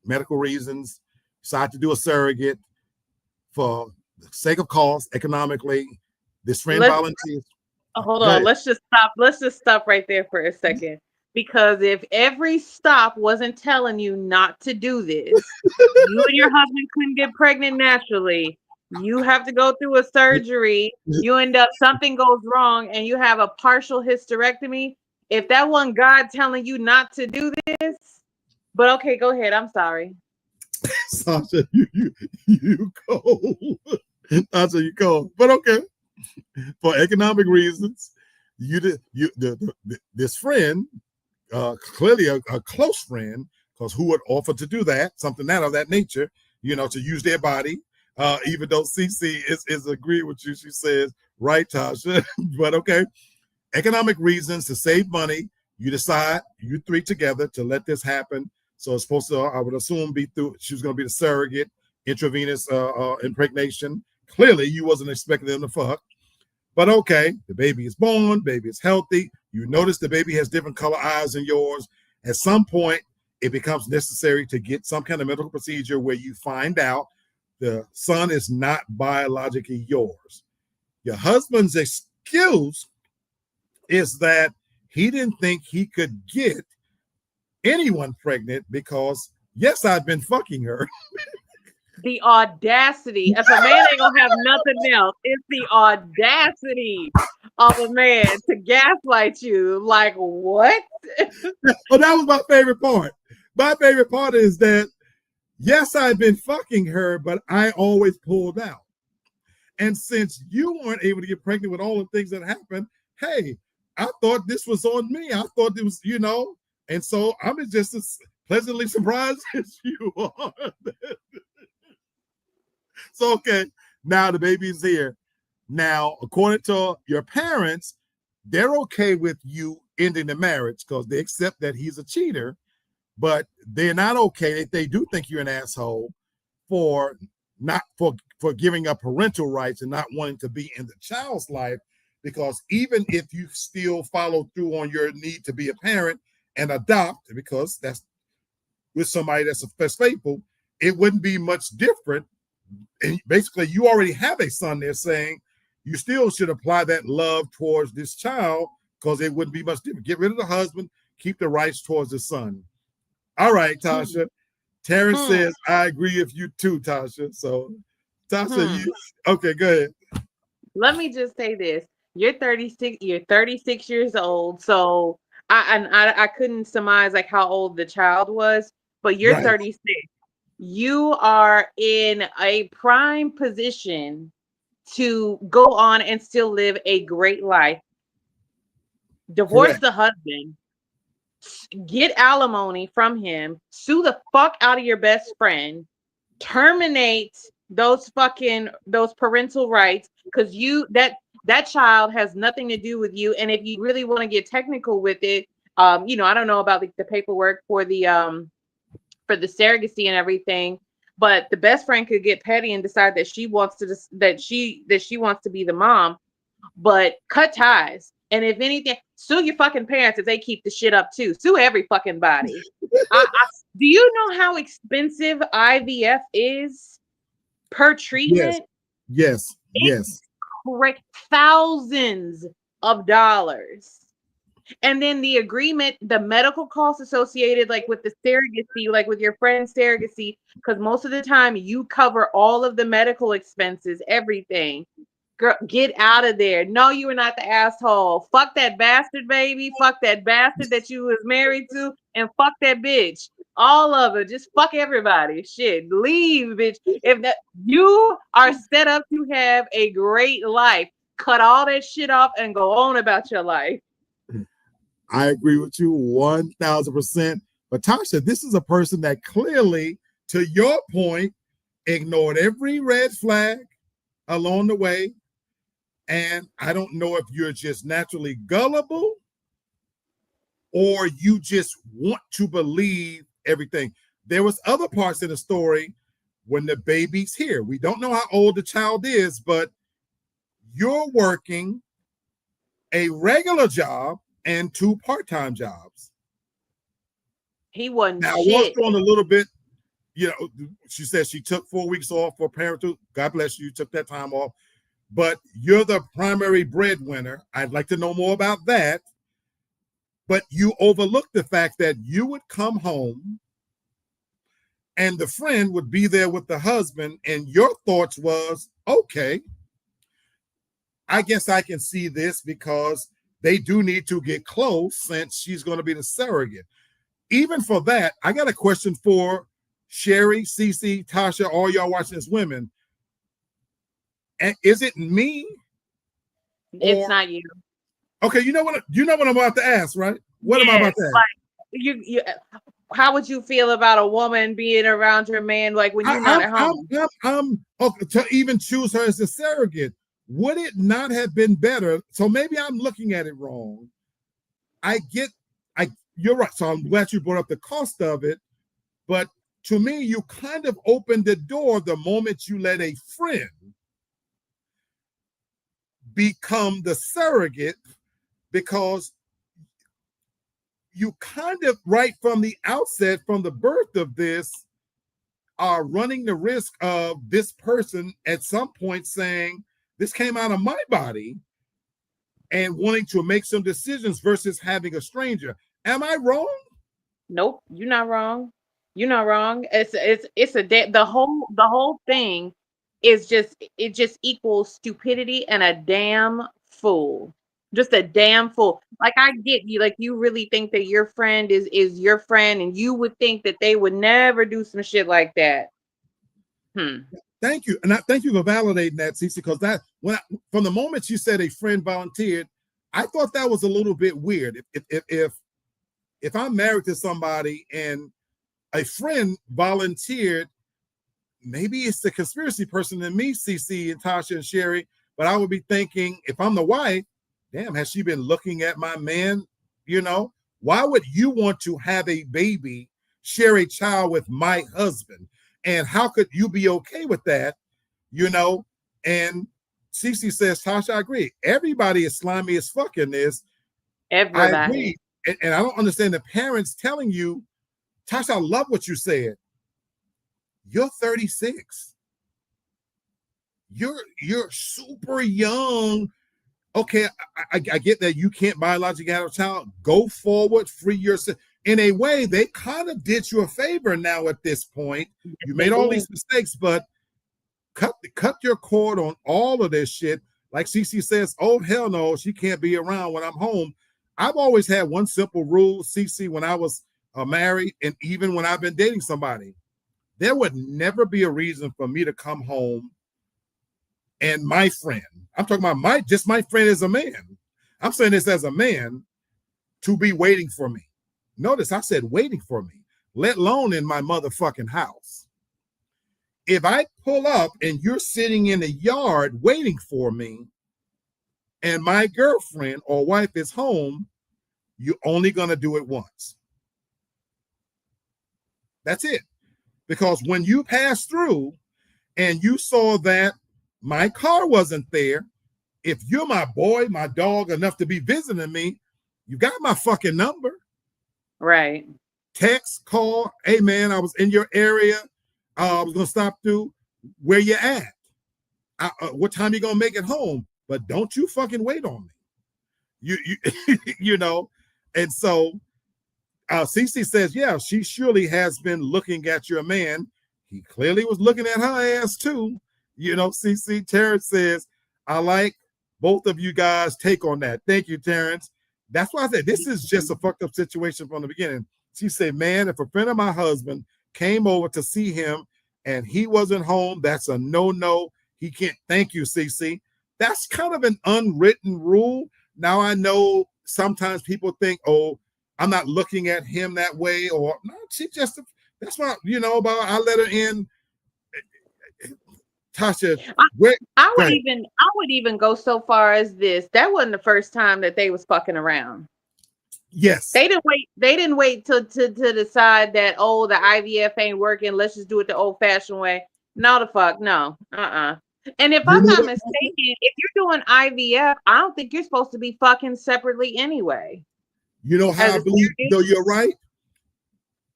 medical reasons, decided to do a surrogate for the sake of cost, economically. This friend volunteers. Hold on. Let's just stop. Let's just stop right there for a second. Because if every stop wasn't telling you not to do this, you and your husband couldn't get pregnant naturally. You have to go through a surgery. You end up, something goes wrong, and you have a partial hysterectomy. If that wasn't God telling you not to do this, but okay, go ahead. I'm sorry. Sasha, you cold. Sasha, you cold. But okay. For economic reasons, this friend, clearly a close friend, because who would offer to do that, something of that nature, to use their body, even though CC is agreeing with you, she says, right, Tasha, but okay, economic reasons to save money, you decide, you three together, to let this happen. So it's supposed to, I would assume, she was going to be the surrogate, intravenous impregnation. Clearly, you wasn't expecting them to fuck. But okay, the baby is born, baby is healthy. You notice the baby has different color eyes than yours. At some point, it becomes necessary to get some kind of medical procedure where you find out the son is not biologically yours. Your husband's excuse is that he didn't think he could get anyone pregnant because, yes, I've been fucking her. The audacity. If a man ain't gonna have nothing else, it's the audacity of a man to gaslight you. Like, what? Well, that was my favorite part. My favorite part is that, yes, I've been fucking her, but I always pulled out. And since you weren't able to get pregnant with all the things that happened, hey, I thought this was on me. I thought it was, and so I'm just as pleasantly surprised as you are. So, okay, now the baby's here. Now, according to your parents, they're okay with you ending the marriage because they accept that he's a cheater, but they're not okay. They do think you're an asshole for giving up parental rights and not wanting to be in the child's life, because even if you still follow through on your need to be a parent and adopt, because that's with somebody that's faithful, it wouldn't be much different. And basically, you already have a son there, saying you still should apply that love towards this child because it wouldn't be much different. Get rid of the husband, keep the rights towards the son. All right, Tasha. Terrence says, I agree with you too, Tasha. So, Tasha, okay, go ahead. Let me just say this. You're 36. You're 36 years old. So I couldn't surmise like how old the child was, but you're 36. You are in a prime position to go on and still live a great life. Divorce the husband, get alimony from him, sue the fuck out of your best friend, terminate those parental rights, because that child has nothing to do with you. And if you really want to get technical with it, I don't know about the paperwork for the surrogacy and everything, but the best friend could get petty and decide that she wants to be the mom, but cut ties. And if anything, sue your fucking parents if they keep the shit up too. Sue every fucking body. Do you know how expensive IVF is per treatment? Yes. Correct. Thousands of dollars. And then the agreement, the medical costs associated, like with the surrogacy, like with your friend's surrogacy, because most of the time you cover all of the medical expenses, everything. Girl, get out of there. No, you are not the asshole. Fuck that bastard, baby. Fuck that bastard that you was married to, and fuck that bitch. All of it. Just fuck everybody. Shit. Leave, bitch. If that you are set up to have a great life, cut all that shit off and go on about your life. I agree with you 1,000%. But Tasha, this is a person that clearly, to your point, ignored every red flag along the way. And I don't know if you're just naturally gullible or you just want to believe everything. There was other parts of the story when the baby's here. We don't know how old the child is, but you're working a regular job and 2 part-time jobs. He wasn't Now, shit. what's on a little bit, you know, she said she took 4 weeks off for parental. God bless you, took that time off. But you're the primary breadwinner. I'd like to know more about that. But you overlooked the fact that you would come home and the friend would be there with the husband, and your thoughts was, okay, I guess I can see this because they do need to get close since she's going to be the surrogate. Even for that, I got a question for Sherry, Cece, Tasha, all y'all watching as women. And is it me? It's not you. Okay, you know what I'm about to ask, right? What am I about to ask? Like, you how would you feel about a woman being around your man, like when you're not at home? Okay, to even choose her as a surrogate, would it not have been better? So maybe I'm looking at it wrong. You're right. So I'm glad you brought up the cost of it, but to me, you kind of opened the door the moment you let a friend become the surrogate, because you kind of, right from the outset, from the birth of this, are running the risk of this person at some point saying, this came out of my body, and wanting to make some decisions versus having a stranger. Am I wrong? Nope, you're not wrong. You're not wrong. The whole thing is just, it just equals stupidity and a damn fool. Just a damn fool. Like, I get you, like, you really think that your friend is your friend, and you would think that they would never do some shit like that. Thank you. And I thank you for validating that, Cece, because from the moment you said a friend volunteered, I thought that was a little bit weird. If I'm married to somebody and a friend volunteered, maybe it's the conspiracy person in me, Cece and Tasha and Sherry, but I would be thinking, if I'm the wife, damn, has she been looking at my man? You know, why would you want to have a baby, share a child with my husband? And how could you be okay with that? You know, and Cece says, Tasha, I agree. Everybody is slimy as fuck in this. Everybody. I agree. And I don't understand the parents telling you, Tasha, I love what you said. You're 36. You're super young. Okay, I get that you can't biologically have a child. Go forward, free yourself. In a way, they kind of did you a favor now at this point. You made all these mistakes, but cut your cord on all of this shit. Like Cece says, oh, hell no, she can't be around when I'm home. I've always had one simple rule, Cece, when I was married, and even when I've been dating somebody, there would never be a reason for me to come home and my friend, I'm talking about my friend as a man, I'm saying this as a man, to be waiting for me. Notice I said waiting for me, let alone in my motherfucking house. If I pull up and you're sitting in the yard waiting for me, and my girlfriend or wife is home, you're only going to do it once. That's it. Because when you pass through and you saw that my car wasn't there, if you're my boy, my dog, enough to be visiting me, you got my fucking number. Right. Text, call, hey man, I was in your area. I was going to stop through. Where you at? What time you going to make it home? But don't you fucking wait on me. You know, and so Cece says, yeah, she surely has been looking at your man. He clearly was looking at her ass too. You know, Cece. Terrence says, I like both of you guys' take on that. Thank you, Terrence. That's why I said this is just a fucked up situation from the beginning. She said, man, if a friend of my husband came over to see him and he wasn't home, that's a no-no. He can't. Thank you, Cece. That's kind of an unwritten rule. Now I know sometimes people think, oh, I'm not looking at him that way, or no, she just, that's why, you know, about I let her in. Tasha, I would even go so far as this. That wasn't the first time that they was fucking around. Yes. They didn't wait. They didn't wait to decide that, oh, the IVF ain't working. Let's just do it the old fashioned way. No, the fuck no. And if You I'm know not what? mistaken, if you're doing IVF, I don't think you're supposed to be fucking separately anyway. You know how As I a believe, surrogate? though you're right?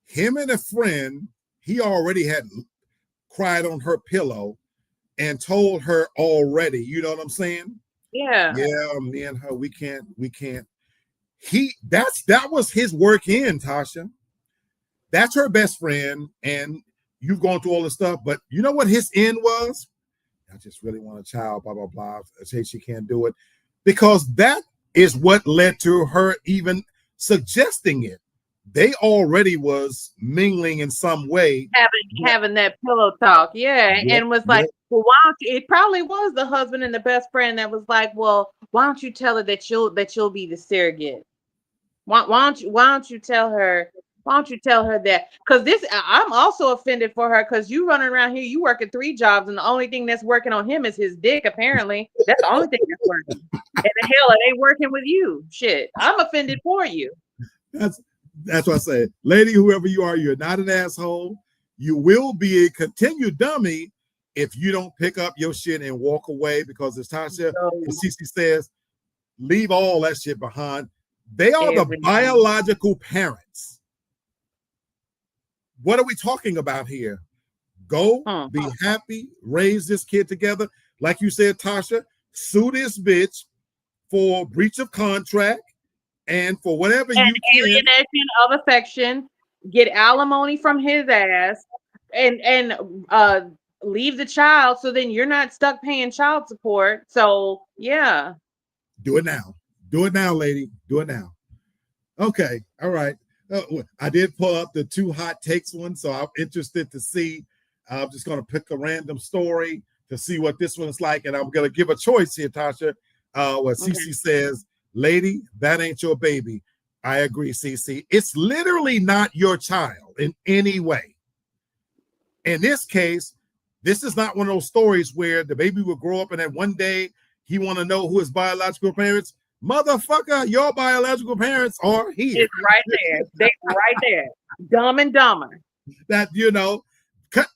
Him and a friend, he already had cried on her pillow and told her already. You know what I'm saying? Yeah. Yeah, me and her, we can't. That was his work in, Tasha. That's her best friend, and you've gone through all this stuff, but you know what his end was? I just really want a child, blah, blah, blah. I say she can't do it. Because that is what led to her even suggesting it. They already was mingling in some way. Having that pillow talk. Yeah. Yep, And was like, well, why don't you, it probably was the husband and the best friend that was like, well, why don't you tell her that you'll be the surrogate? Why don't you tell her? Why don't you tell her that? Because I'm also offended for her because you running around here, you working 3 jobs, and the only thing that's working on him is his dick. Apparently, that's the only thing that's working. And the hell, it ain't working with you. Shit, I'm offended for you. That's what I say. Lady, whoever you are, you're not an asshole. You will be a continued dummy if you don't pick up your shit and walk away, because as Tasha and Cece says, leave all that shit behind. They are the biological parents. What are we talking about here? Go, be happy, raise this kid together. Like you said, Tasha, sue this bitch for breach of contract and for whatever and you can. Alienation of affection, get alimony from his ass, and leave the child, so then you're not stuck paying child support. So yeah. Do it now. Do it now, lady. Do it now. Okay. All right. I did pull up the 2 hot takes one, so I'm interested to see. I'm just going to pick a random story to see what this one's like, and I'm going to give a choice here, Tasha. What Cece says, lady, that ain't your baby. I agree, Cece. It's literally not your child in any way. In this case, this is not one of those stories where the baby will grow up and then one day he want to know who his biological parents. Motherfucker, your biological parents are here. It's right there. They right there. Dumb and Dumber. That,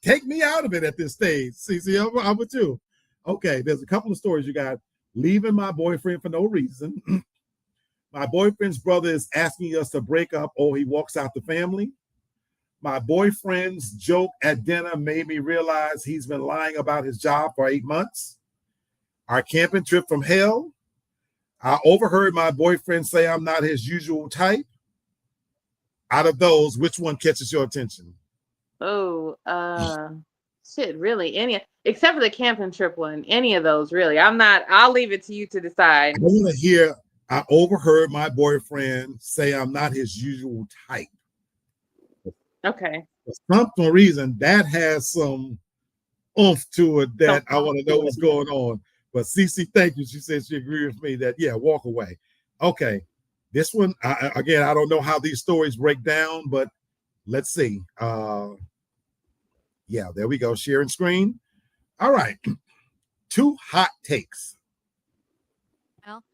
take me out of it at this stage. See, I'm with you. Okay, there's a couple of stories you got. Leaving my boyfriend for no reason. My boyfriend's brother is asking us to break up, or he walks out the family. My boyfriend's joke at dinner made me realize he's been lying about his job for 8 months. Our camping trip from hell. I overheard my boyfriend say I'm not his usual type. Out of those, which one catches your attention? Oh, shit, really, except for the camping trip one, any of those, really. I'll leave it to you to decide. I want to hear, I overheard my boyfriend say I'm not his usual type. Okay. For some reason, that has some oomph to it that I want to know what's going on. But Cece, thank you. She said she agreed with me that, yeah, walk away. Okay. This one, again, I don't know how these stories break down, but let's see. Yeah, there we go. Sharing screen. All right. 2 hot takes.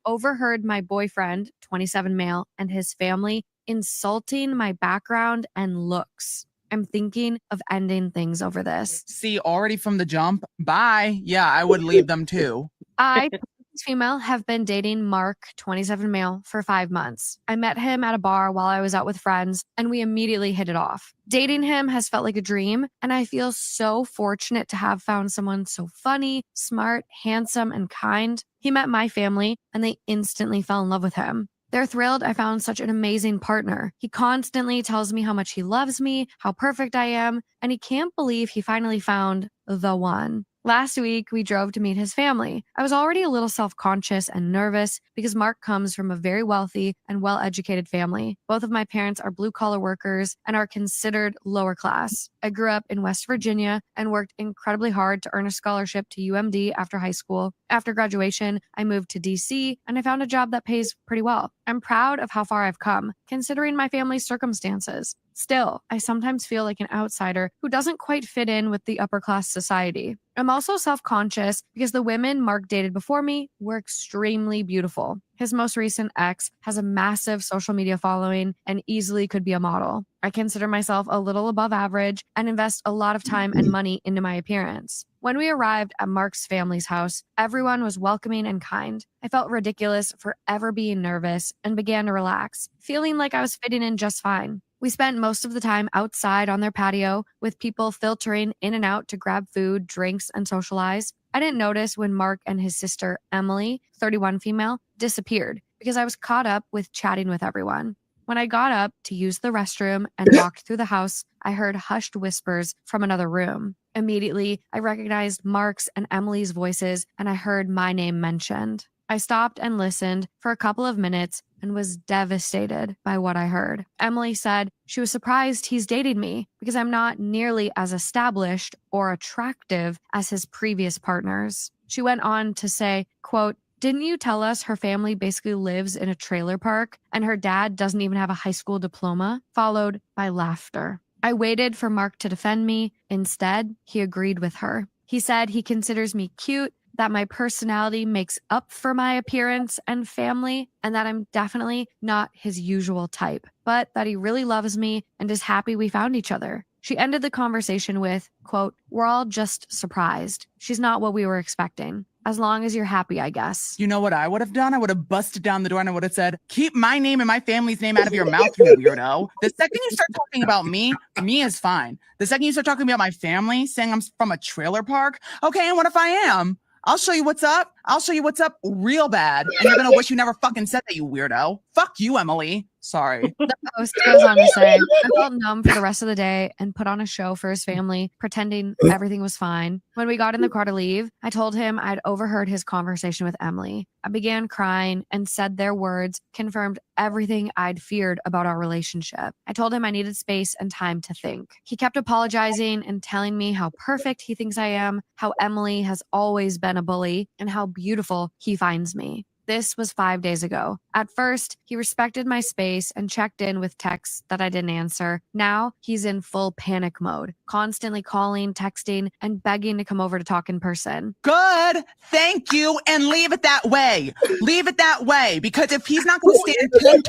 Overheard my boyfriend, 27 male, and his family insulting my background and looks. I'm thinking of ending things over this. See, already from the jump, bye. Yeah, I would leave them too. I, female, have been dating Mark, 27 male, for 5 months. I met him at a bar while I was out with friends, and we immediately hit it off. Dating him has felt like a dream, and I feel so fortunate to have found someone so funny, smart, handsome, and kind. He met my family, and they instantly fell in love with him. They're thrilled I found such an amazing partner. He constantly tells me how much he loves me, how perfect I am, and he can't believe he finally found the one. Last week, we drove to meet his family. I was already a little self-conscious and nervous because Mark comes from a very wealthy and well-educated family. Both of my parents are blue-collar workers and are considered lower class. I grew up in West Virginia and worked incredibly hard to earn a scholarship to UMD after high school. After graduation, I moved to DC and I found a job that pays pretty well. I'm proud of how far I've come, considering my family's circumstances. Still, I sometimes feel like an outsider who doesn't quite fit in with the upper class society. I'm also self-conscious because the women Mark dated before me were extremely beautiful. His most recent ex has a massive social media following and easily could be a model. I consider myself a little above average and invest a lot of time and money into my appearance. When we arrived at Mark's family's house, everyone was welcoming and kind. I felt ridiculous for ever being nervous and began to relax, feeling like I was fitting in just fine. We spent most of the time outside on their patio with people filtering in and out to grab food, drinks, and socialize. I didn't notice when Mark and his sister, Emily, 31 female, disappeared because I was caught up with chatting with everyone. When I got up to use the restroom and walked through the house, I heard hushed whispers from another room. Immediately, I recognized Mark's and Emily's voices, and I heard my name mentioned. I stopped and listened for a couple of minutes and was devastated by what I heard. Emily said she was surprised he's dating me because I'm not nearly as established or attractive as his previous partners. She went on to say, quote, "Didn't you tell us her family basically lives in a trailer park and her dad doesn't even have a high school diploma?" Followed by laughter. I waited for Mark to defend me. Instead, he agreed with her. He said he considers me cute, that my personality makes up for my appearance and family, and that I'm definitely not his usual type, but that he really loves me and is happy we found each other. She ended the conversation with, quote, "We're all just surprised. She's not what we were expecting. As long as you're happy, I guess." You know what I would have done? I would have busted down the door and I would have said, "Keep my name and my family's name out of your mouth, you weirdo." The second you start talking about me is fine. The second you start talking about my family, saying I'm from a trailer park, okay, and what if I am? I'll show you what's up. I'll show you what's up real bad. And you're going to wish you never fucking said that, you weirdo. Fuck you, Emily. Sorry. The post goes on to say, I felt numb for the rest of the day and put on a show for his family, pretending everything was fine. When we got in the car to leave, I told him I'd overheard his conversation with Emily. I began crying and said their words confirmed everything I'd feared about our relationship. I told him I needed space and time to think. He kept apologizing and telling me how perfect he thinks I am, how Emily has always been a bully, and how beautiful he finds me. This was 5 days ago. At first, he respected my space and checked in with texts that I didn't answer. Now, he's in full panic mode, constantly calling, texting, and begging to come over to talk in person. Good. Thank you. And leave it that way. Leave it that way. Because if he's not going to stand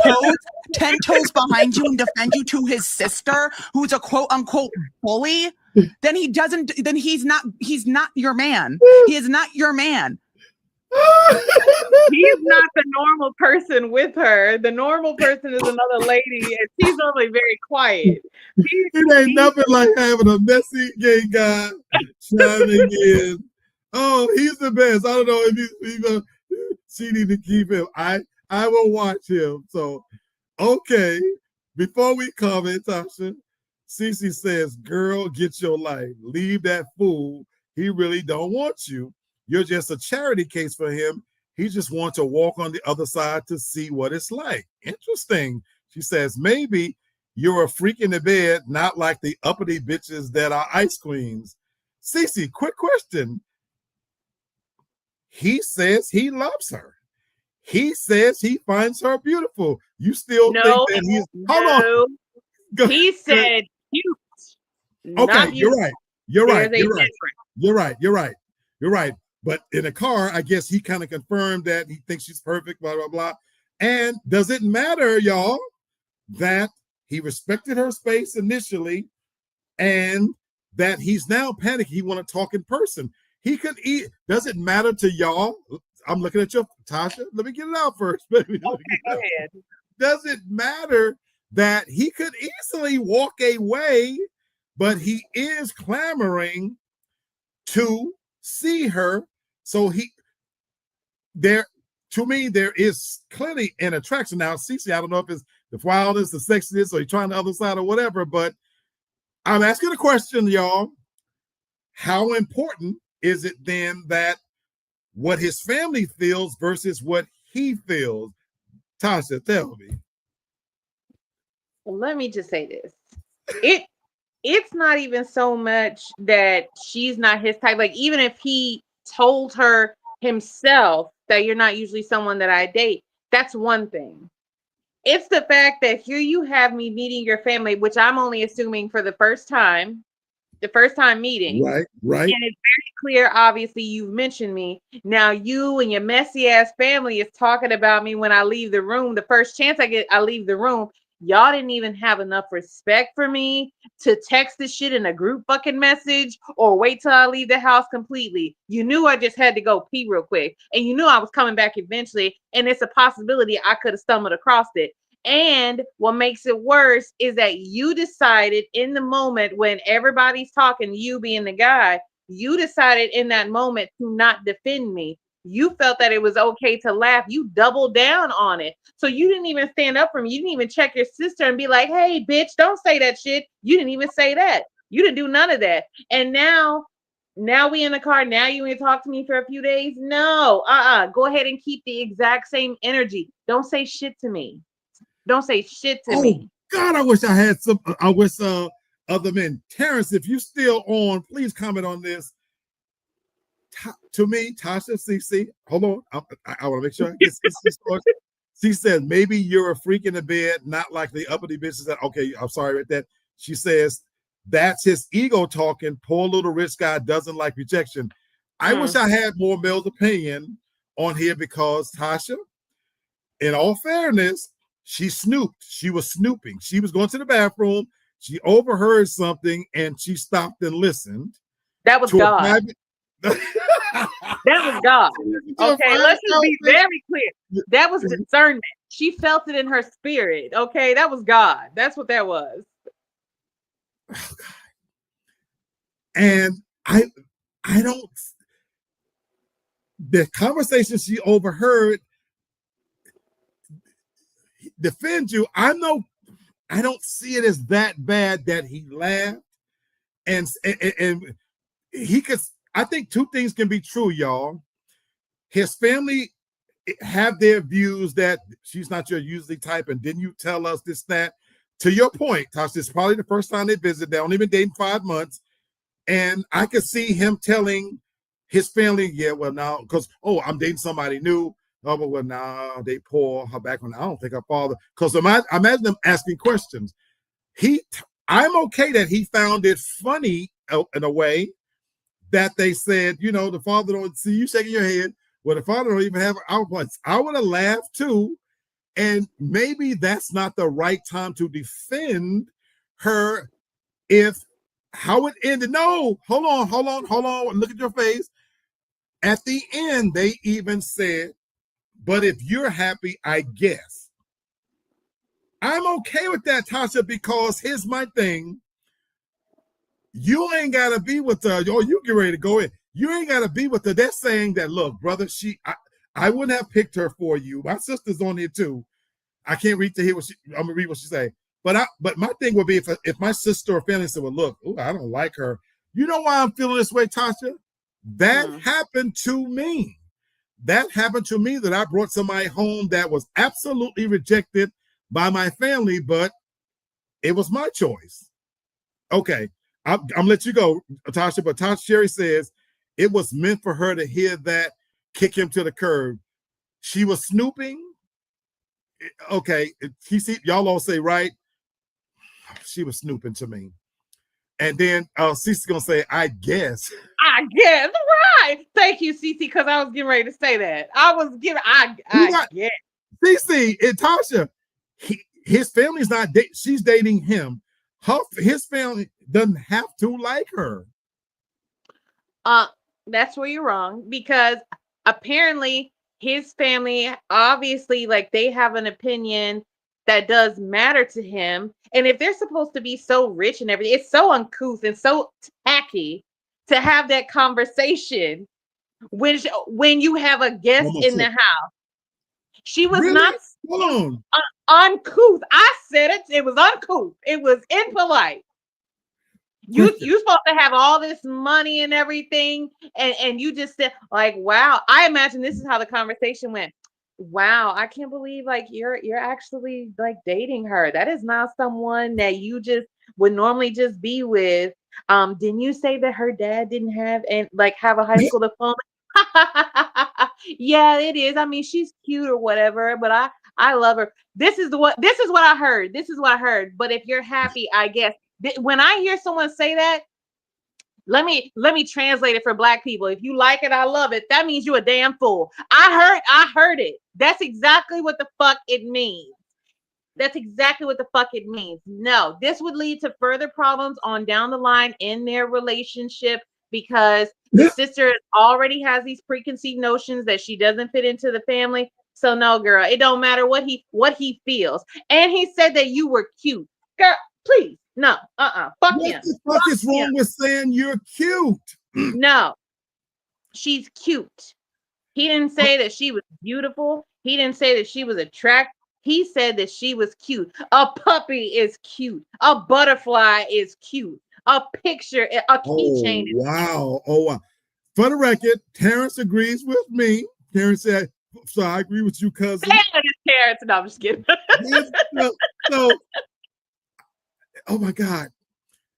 10 toes behind you and defend you to his sister, who's a quote unquote bully, then he's not your man. He is not your man. He's not the normal person with her. The normal person is another lady, and she's normally very quiet. It ain't nothing like having a messy gay guy chiming in. Oh, he's the best. I don't know if she need to keep him. I will watch him. So, okay. Before we comment, Tasha, Cece says, "Girl, get your life. Leave that fool. He really don't want you. You're just a charity case for him. He just wants to walk on the other side to see what it's like." Interesting. She says, "Maybe you're a freak in the bed, not like the uppity bitches that are ice queens." Cece, quick question. He says he loves her. He says he finds her beautiful. You still think that he's... Hold on. Go he said cute. Okay, you're right. You're right. But in a car, I guess he kind of confirmed that he thinks she's perfect, blah, blah, blah. And does it matter, y'all, that he respected her space initially and that he's now panicking? He want to talk in person. He could eat. Does it matter to y'all? I'm looking at you, Tasha. Let me get it out first, baby. Okay, go ahead. Does it matter that he could easily walk away, but he is clamoring to see her? So to me, there is clearly an attraction. Now, Cece, I don't know if it's the wildness, the sexiness, or he's trying the other side or whatever, but I'm asking a question, y'all. How important is it then that what his family feels versus what he feels? Tasha, tell me. Well, let me just say this. It's not even so much that she's not his type. Like, even if he told her himself that you're not usually someone that I date, that's one thing. It's the fact that here you have me meeting your family, which I'm only assuming for the first time meeting. Right. And it's very clear, obviously, you've mentioned me. Now you and your messy ass family is talking about me when I leave the room. The first chance I get, I leave the room. Y'all didn't even have enough respect for me to text this shit in a group fucking message or wait till I leave the house completely. You knew I just had to go pee real quick. And you knew I was coming back eventually. And it's a possibility I could have stumbled across it. And what makes it worse is that you decided in the moment when everybody's talking, you being the guy, you decided in that moment to not defend me. You felt that it was okay to laugh. You doubled down on it. So you didn't even stand up for me. You didn't even check your sister and be like, hey, bitch, don't say that shit. You didn't even say that. You didn't do none of that. And now we in the car. Now you ain't talk to me for a few days. No, go ahead and keep the exact same energy. Don't say shit to me. Don't say shit to me. God, I wish I had some. I wish other men. Terrence, if you still on, please comment on this. To me, Tasha, CC, hold on. I want to make sure I get CC story. She said, maybe you're a freak in the bed, not like the uppity bitches that, okay, I'm sorry about that. She says, that's his ego talking. Poor little rich guy doesn't like rejection. I wish I had more male's opinion on here because Tasha, in all fairness, she snooped. She was snooping. She was going to the bathroom. She overheard something and she stopped and listened. That was God. That was God. Okay, let's just be very clear. That was discernment. She felt it in her spirit. Okay, that was God. That's what that was. Oh, God. And I don't. The conversation she overheard defend you. I don't see it as that bad that he laughed, and he could. I think two things can be true, y'all. His family have their views that she's not your usually type, and didn't you tell us this, that? To your point, Tasha, it's probably the first time they visit. They only been dating 5 months, and I could see him telling his family, yeah, well, now, because, I'm dating somebody new. Oh, but well, now they pour her back on. I don't think her father, because I imagine them asking questions. I'm okay that he found it funny in a way that they said, the father don't see you shaking your head. Well, the father don't even have outputs. I would have laughed too. And maybe that's not the right time to defend her if how it ended. No, hold on. Look at your face. At the end, they even said, but if you're happy, I guess. I'm okay with that, Tasha, because here's my thing. You ain't got to be with her. You get ready to go in. You ain't got to be with her. They're saying that, look, brother, I wouldn't have picked her for you. My sister's on here too. I can't read to hear I'm going to read what she say. But my thing would be if my sister or family said, well, look, I don't like her. You know why I'm feeling this way, Tasha? That happened to me. That happened to me, that I brought somebody home that was absolutely rejected by my family, but it was my choice. Okay, I'm gonna let you go, Tasha, but Tasha Sherry says it was meant for her to hear that, kick him to the curb. She was snooping. Okay, y'all all say right. She was snooping to me. And then Cece's gonna say, I guess. I guess, right. Thank you, Cece, because I was getting ready to say that. I guess. Cece and Tasha, his family's not she's dating him. His family doesn't have to like her. That's where you're wrong, because apparently his family, obviously, like, they have an opinion that does matter to him. And if they're supposed to be so rich and everything, it's so uncouth and so tacky to have that conversation when you have a guest in the house. She was really? not uncouth. I said it. It was uncouth. It was impolite. You're supposed to have all this money and everything, and you just said, like, wow. I imagine this is how the conversation went. Wow, I can't believe, like, you're actually, like, dating her. That is not someone that you just would normally just be with. Didn't you say that her dad didn't have a high school diploma? Yeah, it is. I mean, she's cute or whatever, but I love her. This is what I heard. This is what I heard. But if you're happy, I guess. When I hear someone say that, let me translate it for Black people. If you like it, I love it. That means you a damn fool. I heard it. That's exactly what the fuck it means. That's exactly what the fuck it means. No, this would lead to further problems on down the line in their relationship because the sister already has these preconceived notions that she doesn't fit into the family. So no, girl, it don't matter what he feels. And he said that you were cute. Girl, please. No, fuck What him. the fuck is wrong with saying you're cute? No, she's cute. He didn't say that she was beautiful. He didn't say that she was attractive. He said that she was cute. A puppy is cute. A butterfly is cute. A picture, a keychain. Wow. Oh, wow. For the record, Terrence agrees with me. Terrence said, so I agree with you, cousin. Terrence. No, I'm just kidding. so, oh my God.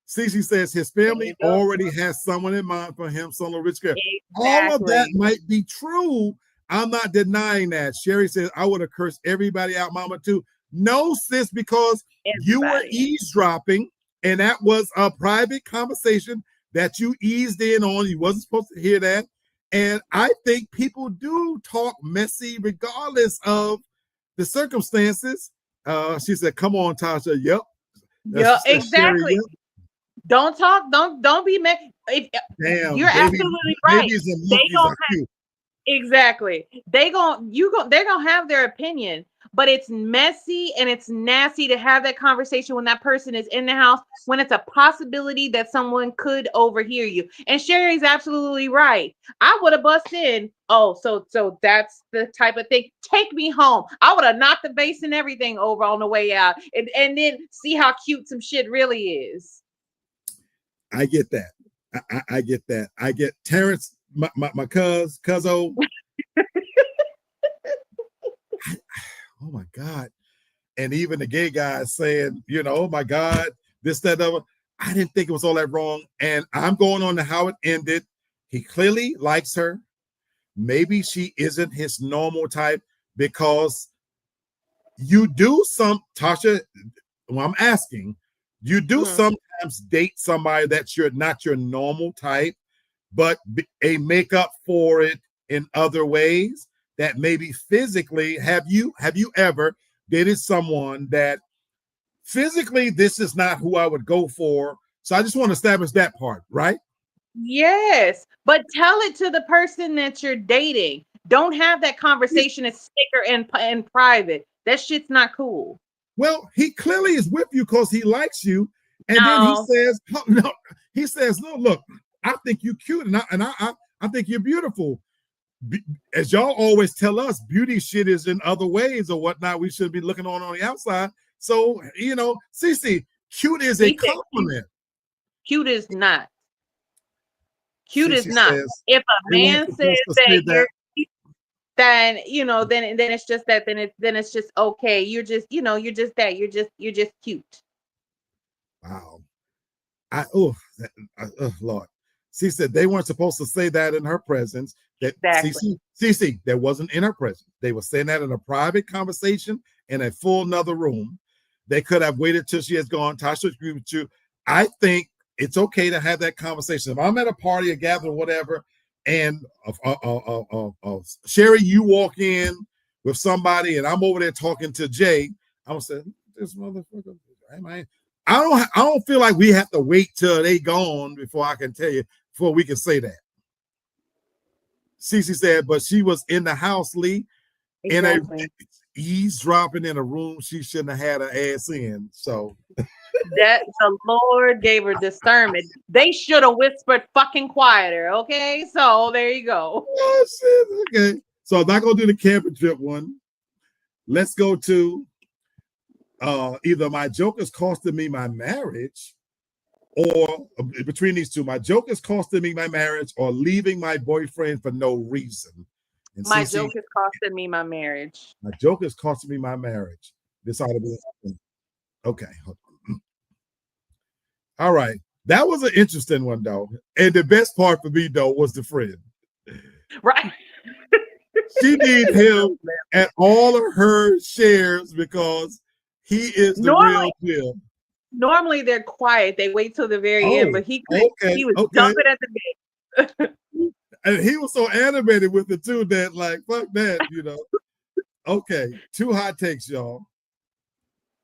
Cece says his family already has someone in mind for him, son of rich girl. Exactly. All of that might be true. I'm not denying that. Sherry says, I would have cursed everybody out, mama, too. No, sis, because you were eavesdropping, and that was a private conversation that you eased in on. You wasn't supposed to hear that. And I think people do talk messy regardless of the circumstances. She said, come on, Tasha. Yep. Yeah, exactly. Sherry, yep. Don't talk. Don't be mad. Damn, you're absolutely right. Babies and monkeys are cute. Exactly. They're gonna have their opinion, but it's messy and it's nasty to have that conversation when that person is in the house, when it's a possibility that someone could overhear you. And Sherry's absolutely right. I would have busted in. Oh, so that's the type of thing. Take me home. I would have knocked the vase and everything over on the way out, and then see how cute some shit really is. I get that. I get that. I get Terrence, my cuzzo. Oh my God. And even the gay guy saying, oh my God, this, that, other. I didn't think it was all that wrong. And I'm going on to how it ended. He clearly likes her. Maybe she isn't his normal type because you do Tasha, well, I'm asking, you do sometimes date somebody that's not your normal type, but a make up for it in other ways that maybe physically. Have you ever dated someone that physically this is not who I would go for? So I just want to establish that part, right? Yes, but tell it to the person that you're dating. Don't have that conversation as sticker in private. That shit's not cool. Well, he clearly is with you because he likes you. And then he says, no, look, I think you're cute and I think you're beautiful. As y'all always tell us, beauty shit is in other ways or whatnot. We should be looking on the outside. So, Cece, cute is a compliment. Cute is not. Cute Cece is not. If a man says that you're cute, then then it's just that. Then it's just okay. You're just you're just that. You're just cute. Wow. Lord. She said they weren't supposed to say that in her presence. That Cece, that wasn't in her presence. They were saying that in a private conversation in a full another room. They could have waited till she has gone. Tasha, agree with you. I think it's okay to have that conversation. If I'm at a party, a gathering, whatever, and Sherry, you walk in with somebody, and I'm over there talking to Jay, I'm gonna say, this motherfucker, I don't feel like we have to wait till they gone before I can tell you, before we can say that. Cece said, but she was in the house, Lee, exactly. eavesdropping in a room she shouldn't have had her ass in. So that the Lord gave her discernment. They should have whispered fucking quieter. Okay, so there you go. Oh, shit. Okay, so I'm not gonna do the camping trip one. Let's go to either my joke is costing me my marriage, or between these two, my joke is costing me my marriage, or leaving my boyfriend for no reason. And my joke is costing me my marriage. My joke is costing me my marriage. This ought to be okay. All right. That was an interesting one, though. And the best part for me, though, was the friend. Right. She needs him at all of her shares because he is the real deal. Normally they're quiet. They wait till the very end, but he was jumping at the gate. And he was so animated with it too that like fuck that, you know. Okay, 2 hot takes, y'all.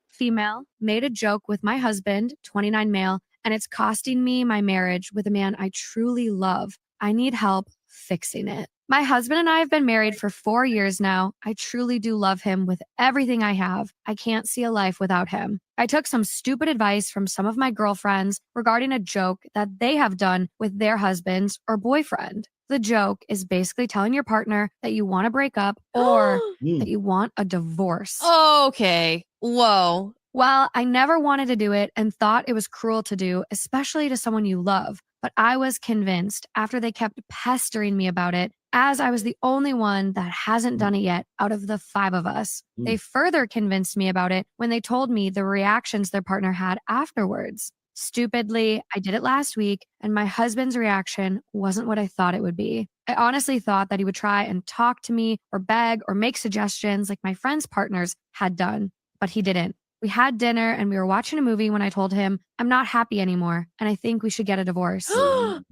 Female made a joke with my husband, 29 male, and it's costing me my marriage with a man I truly love. I need help fixing it. My husband and I have been married for 4 years now. I truly do love him with everything I have. I can't see a life without him. I took some stupid advice from some of my girlfriends regarding a joke that they have done with their husbands or boyfriend. The joke is basically telling your partner that you want to break up or that you want a divorce. Okay. Whoa. Well, I never wanted to do it and thought it was cruel to do, especially to someone you love. But I was convinced after they kept pestering me about it, as I was the only one that hasn't done it yet out of the 5 of us. They further convinced me about it when they told me the reactions their partner had afterwards. Stupidly, I did it last week, and my husband's reaction wasn't what I thought it would be. I honestly thought that he would try and talk to me or beg or make suggestions like my friends' partners had done, but he didn't. We had dinner and we were watching a movie when I told him, I'm not happy anymore and I think we should get a divorce.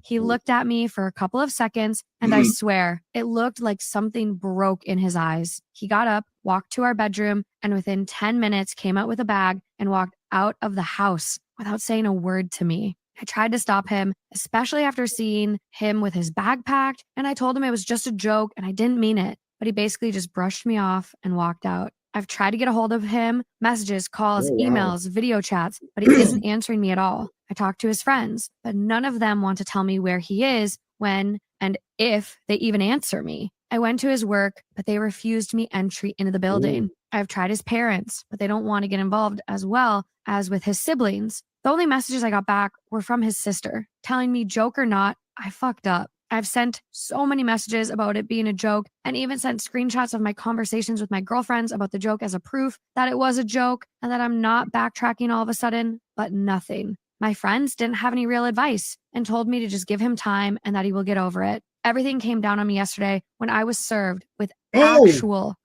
He looked at me for a couple of seconds and I swear it looked like something broke in his eyes. He got up, walked to our bedroom, and within 10 minutes came out with a bag and walked out of the house without saying a word to me. I tried to stop him, especially after seeing him with his bag packed, and I told him it was just a joke and I didn't mean it, but he basically just brushed me off and walked out. I've tried to get a hold of him, messages, calls, emails, video chats, but he isn't answering me at all. I talked to his friends, but none of them want to tell me where he is, when, and if they even answer me. I went to his work, but they refused me entry into the building. I've tried his parents, but they don't want to get involved as well as with his siblings. The only messages I got back were from his sister, telling me, joke or not, I fucked up. I've sent so many messages about it being a joke and even sent screenshots of my conversations with my girlfriends about the joke as a proof that it was a joke and that I'm not backtracking all of a sudden, but nothing. My friends didn't have any real advice and told me to just give him time and that he will get over it. Everything came down on me yesterday when I was served with actual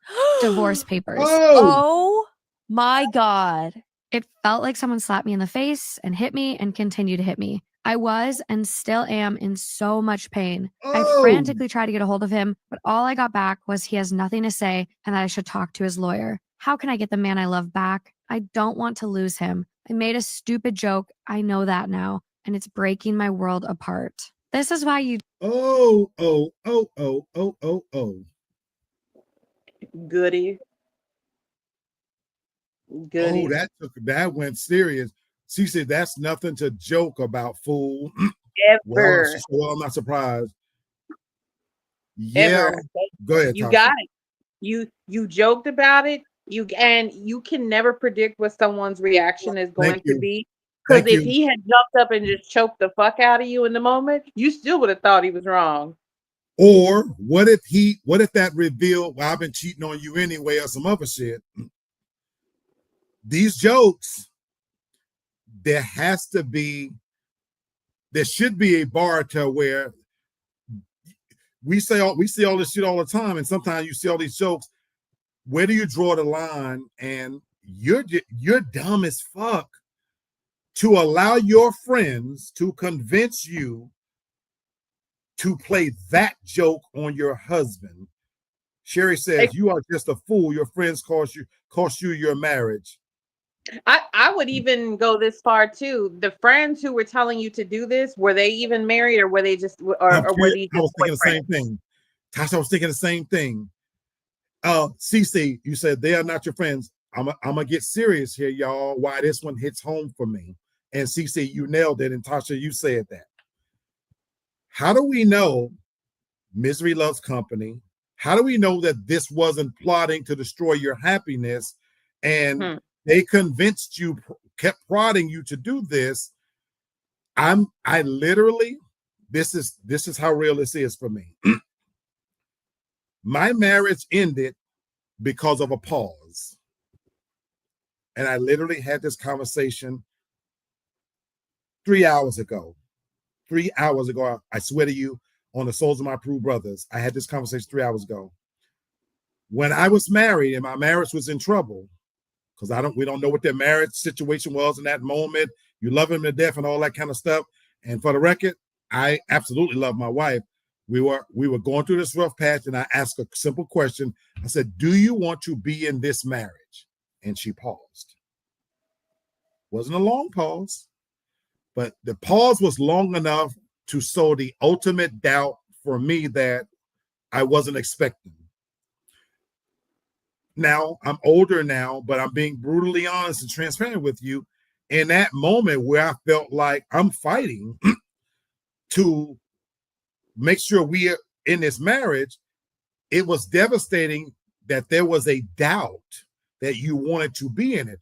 divorce papers. Oh my God. It felt like someone slapped me in the face and hit me and continued to hit me. I was and still am in so much pain. I frantically tried to get a hold of him, but all I got back was he has nothing to say and that I should talk to his lawyer. How can I get the man I love back? I don't want to lose him. I made a stupid joke. I know that now, and it's breaking my world apart. This is why you... Goody. Oh, that went serious. She said, that's nothing to joke about, fool. Ever. Well, I'm not surprised. Ever. Go ahead, You Tasha. got it. You joked about it. You can never predict what someone's reaction is going to be. Because if he had jumped up and just choked the fuck out of you in the moment, you still would have thought he was wrong. Or what if that revealed, well, I've been cheating on you anyway, or some other shit. These jokes, there should be a bar to where we see all this shit all the time, and sometimes you see all these jokes. Where do you draw the line? And you're dumb as fuck to allow your friends to convince you to play that joke on your husband. Sherry says, you are just a fool. Your friends cost you your marriage. I would even go this far too. The friends who were telling you to do this, were they even married, or were they just, or were these just I was thinking boyfriends? the same thing. Tasha, I was thinking the same thing. Cece, you said they are not your friends. I'm gonna get serious here, y'all. Why this one hits home for me. And Cece, you nailed it. And Tasha, you said that. How do we know misery loves company? How do we know that this wasn't plotting to destroy your happiness? And they convinced you, kept prodding you to do this. I literally, this is how real this is for me. My marriage ended because of a pause. And I literally had this conversation 3 hours ago. 3 hours ago, I swear to you, on the souls of my true brothers, I had this conversation 3 hours ago. when I was married and my marriage was in trouble, because we don't know what their marriage situation was in that moment. You love him to death and all that kind of stuff. And for the record, I absolutely love my wife. We were going through this rough patch, and I asked a simple question. I said, "Do you want to be in this marriage?" And she paused. Wasn't a long pause, but the pause was long enough to sow the ultimate doubt for me that I wasn't expecting. Now, I'm older now, but I'm being brutally honest and transparent with you. In that moment where I felt like I'm fighting to make sure we are in this marriage, it was devastating that there was a doubt that you wanted to be in it.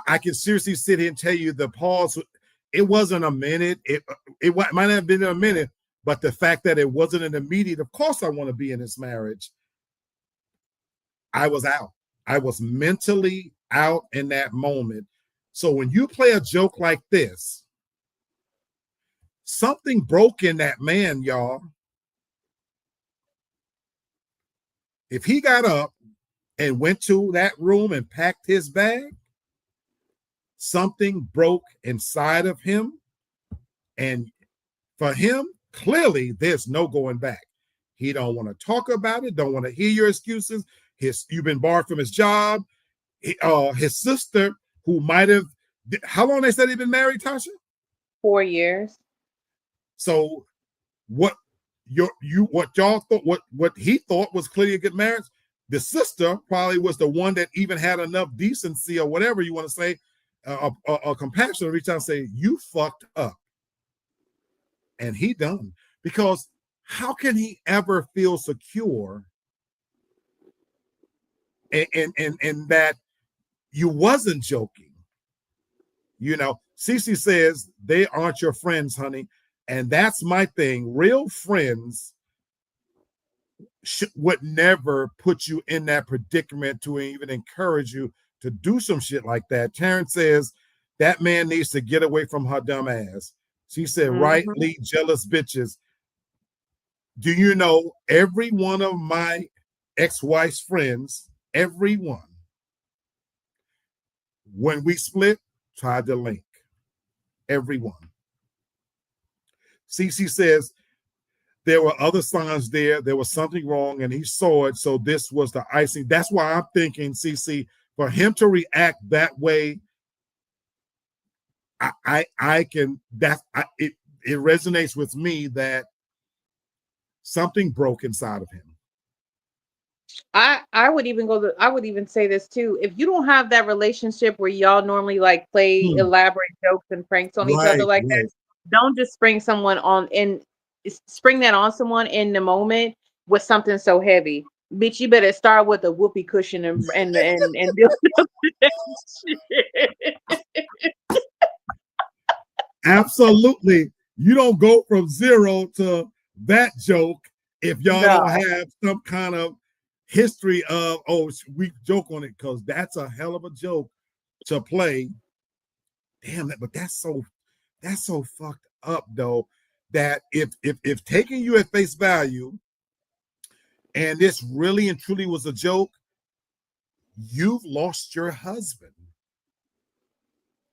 I can seriously sit here and tell you the pause, it wasn't a minute. It might have been a minute, but the fact that it wasn't an immediate, of course I want to be in this marriage. I was out. I was mentally out in that moment. So when you play a joke like this, something broke in that man, y'all. If he got up and went to that room and packed his bag, something broke inside of him. And for him, clearly, there's no going back. He don't want to talk about it, don't want to hear your excuses. You've been barred from his job. His sister, who might have, how long they said he'd been married, Tasha? 4 years. So what y'all thought, what he thought was clearly a good marriage, the sister probably was the one that even had enough decency or whatever you want to say, or compassion to reach out and say, you fucked up. And he done. Because how can he ever feel secure and that you wasn't joking? You know, Cece says they aren't your friends, honey. And that's my thing. Real friends would never put you in that predicament to even encourage you to do some shit like that. Terrence says that man needs to get away from her dumb ass. She said, rightly jealous bitches. Do you know every one of my ex-wife's friends, everyone, when we split, tried to link. Everyone. Cece says there were other signs there. There was something wrong, and he saw it. So this was the icing. That's why I'm thinking, Cece, for him to react that way, it resonates with me that something broke inside of him. I would even say this too. If you don't have that relationship where y'all normally like play elaborate jokes and pranks on each other like that, don't just spring that on someone in the moment with something so heavy. Bitch, you better start with a whoopee cushion and build up that shit. Absolutely. You don't go from zero to that joke if y'all don't have some kind of history of, we joke on it, because that's a hell of a joke to play. Damn that, but that's so fucked up though, that if taking you at face value and this really and truly was a joke, you've lost your husband.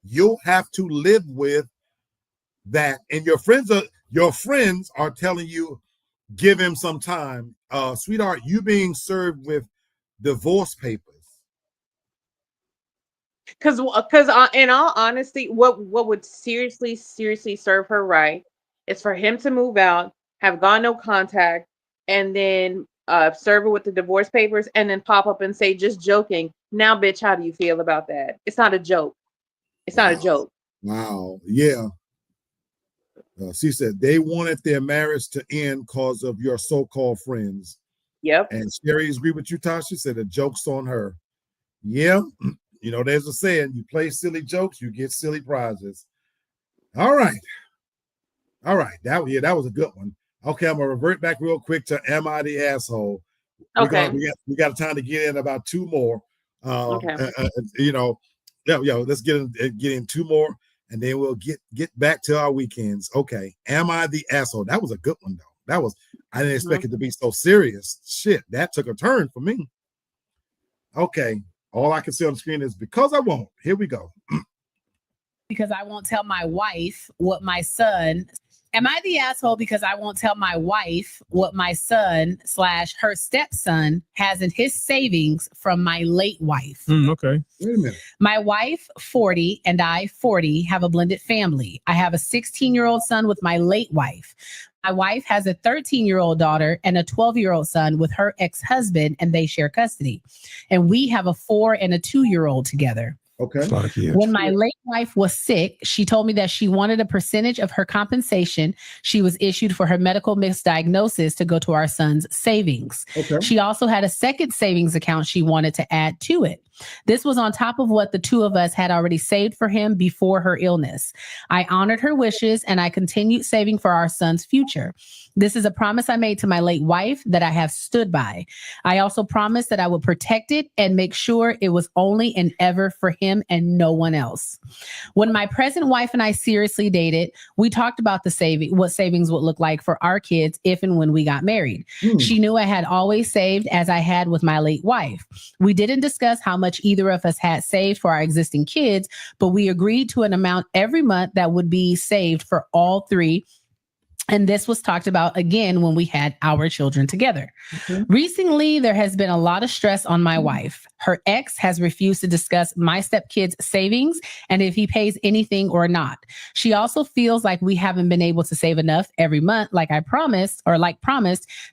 You'll have to live with that. And your friends are telling you, give him some time. Sweetheart, you being served with divorce papers. Because in all honesty, what would seriously serve her right is for him to move out, have gone no contact, and then serve her with the divorce papers, and then pop up and say, just joking. Now, bitch, how do you feel about that? It's not a joke. It's not a joke. Wow. Yeah. She said they wanted their marriage to end because of your so-called friends. Yep. And Sherry agreed with you, Tasha. Said the joke's on her. Yeah. You know, there's a saying, you play silly jokes, you get silly prizes. All right. That was a good one. Okay, I'm gonna revert back real quick to Am I the Asshole? Okay. We got time to get in about two more. Okay. Let's get in two more, and then we'll get back to our weekends. Okay. Am I the Asshole? That was a good one, though. I didn't expect it to be so serious. Shit, that took a turn for me. Okay, all I can see on the screen is because I won't. Here we go. Because I won't tell my wife what my son. Am I the asshole because I won't tell my wife what my son / her stepson has in his savings from my late wife? Okay. Wait a minute. My wife, 40, and I, 40, have a blended family. I have a 16-year-old son with my late wife. My wife has a 13-year-old daughter and a 12-year-old son with her ex-husband, and they share custody. And we have a 4 and a 2-year-old together. Okay. That's a lot of kids. When my late wife was sick, she told me that she wanted a percentage of her compensation she was issued for her medical misdiagnosis to go to our son's savings. Okay. She also had a second savings account she wanted to add to it. This was on top of what the two of us had already saved for him before her illness. I honored her wishes and I continued saving for our son's future. This is a promise I made to my late wife that I have stood by. I also promised that I would protect it and make sure it was only and ever for him and no one else. When my present wife and I seriously dated, we talked about what savings would look like for our kids if and when we got married. She knew I had always saved as I had with my late wife. We didn't discuss how much either of us had saved for our existing kids, but we agreed to an amount every month that would be saved for all three. And this was talked about again when we had our children together. Recently, there has been a lot of stress on my wife. Her ex has refused to discuss my stepkid's savings and if he pays anything or not. She also feels like we haven't been able to save enough every month like promised,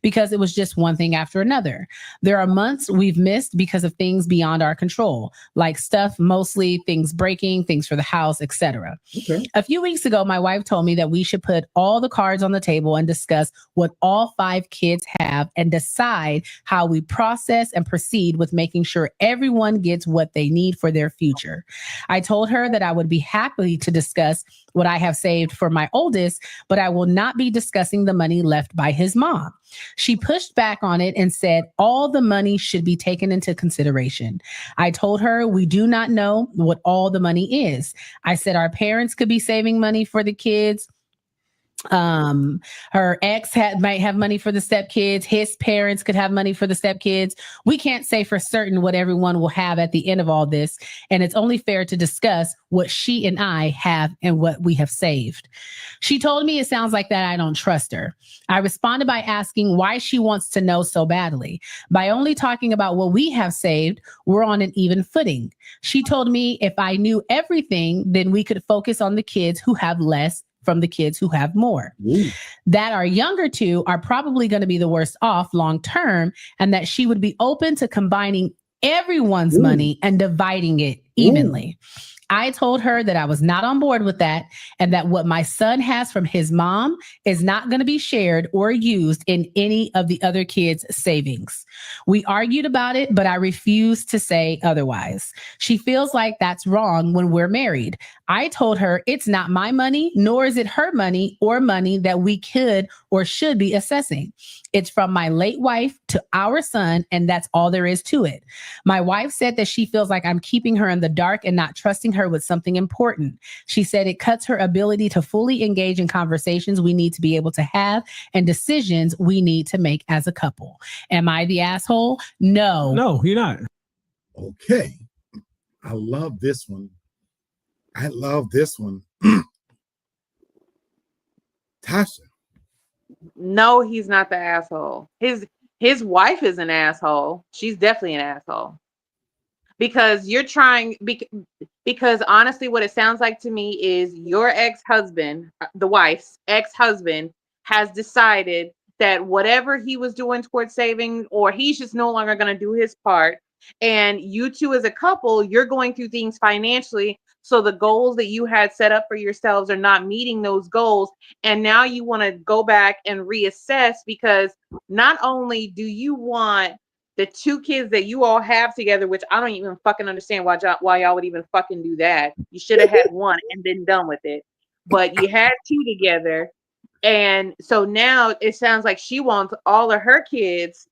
because it was just one thing after another. There are months we've missed because of things beyond our control, like stuff, mostly things breaking, things for the house, etc. Okay. A few weeks ago, my wife told me that we should put all the cards on the table and discuss what all 5 kids have and decide how we process and proceed with making sure everyone gets what they need for their future. I told her that I would be happy to discuss what I have saved for my oldest, but I will not be discussing the money left by his mom. She pushed back on it and said all the money should be taken into consideration. I told her we do not know what all the money is. I said our parents could be saving money for the kids. Her ex might have money for the stepkids. His parents could have money for the stepkids. We can't say for certain what everyone will have at the end of all this. And it's only fair to discuss what she and I have and what we have saved. She told me it sounds like that I don't trust her. I responded by asking why she wants to know so badly. By only talking about what we have saved, we're on an even footing. She told me if I knew everything, then we could focus on the kids who have less from the kids who have more. That our younger two are probably going to be the worst off long term, and that she would be open to combining everyone's money and dividing it evenly. I told her that I was not on board with that and that what my son has from his mom is not going to be shared or used in any of the other kids' savings. We argued about it, but I refused to say otherwise. She feels like that's wrong when we're married. I told her it's not my money, nor is it her money or money that we could or should be assessing. It's from my late wife to our son, and that's all there is to it. My wife said that she feels like I'm keeping her in the dark and not trusting her with something important. She said it cuts her ability to fully engage in conversations we need to be able to have and decisions we need to make as a couple. Am I the asshole? No. No, you're not. Okay. I love this one. Tasha. No, he's not the asshole. His wife is an asshole. She's definitely an asshole. Because you're trying, because honestly, what it sounds like to me is your ex-husband, the wife's ex-husband, has decided that whatever he was doing towards saving, or he's just no longer going to do his part. And you two as a couple, you're going through things financially. So the goals that you had set up for yourselves are not meeting those goals. And now you want to go back and reassess, because not only do you want the 2 kids that you all have together, which I don't even fucking understand why y'all would even fucking do that. You should have had one and been done with it. But you had 2 together. And so now it sounds like she wants all of her kids,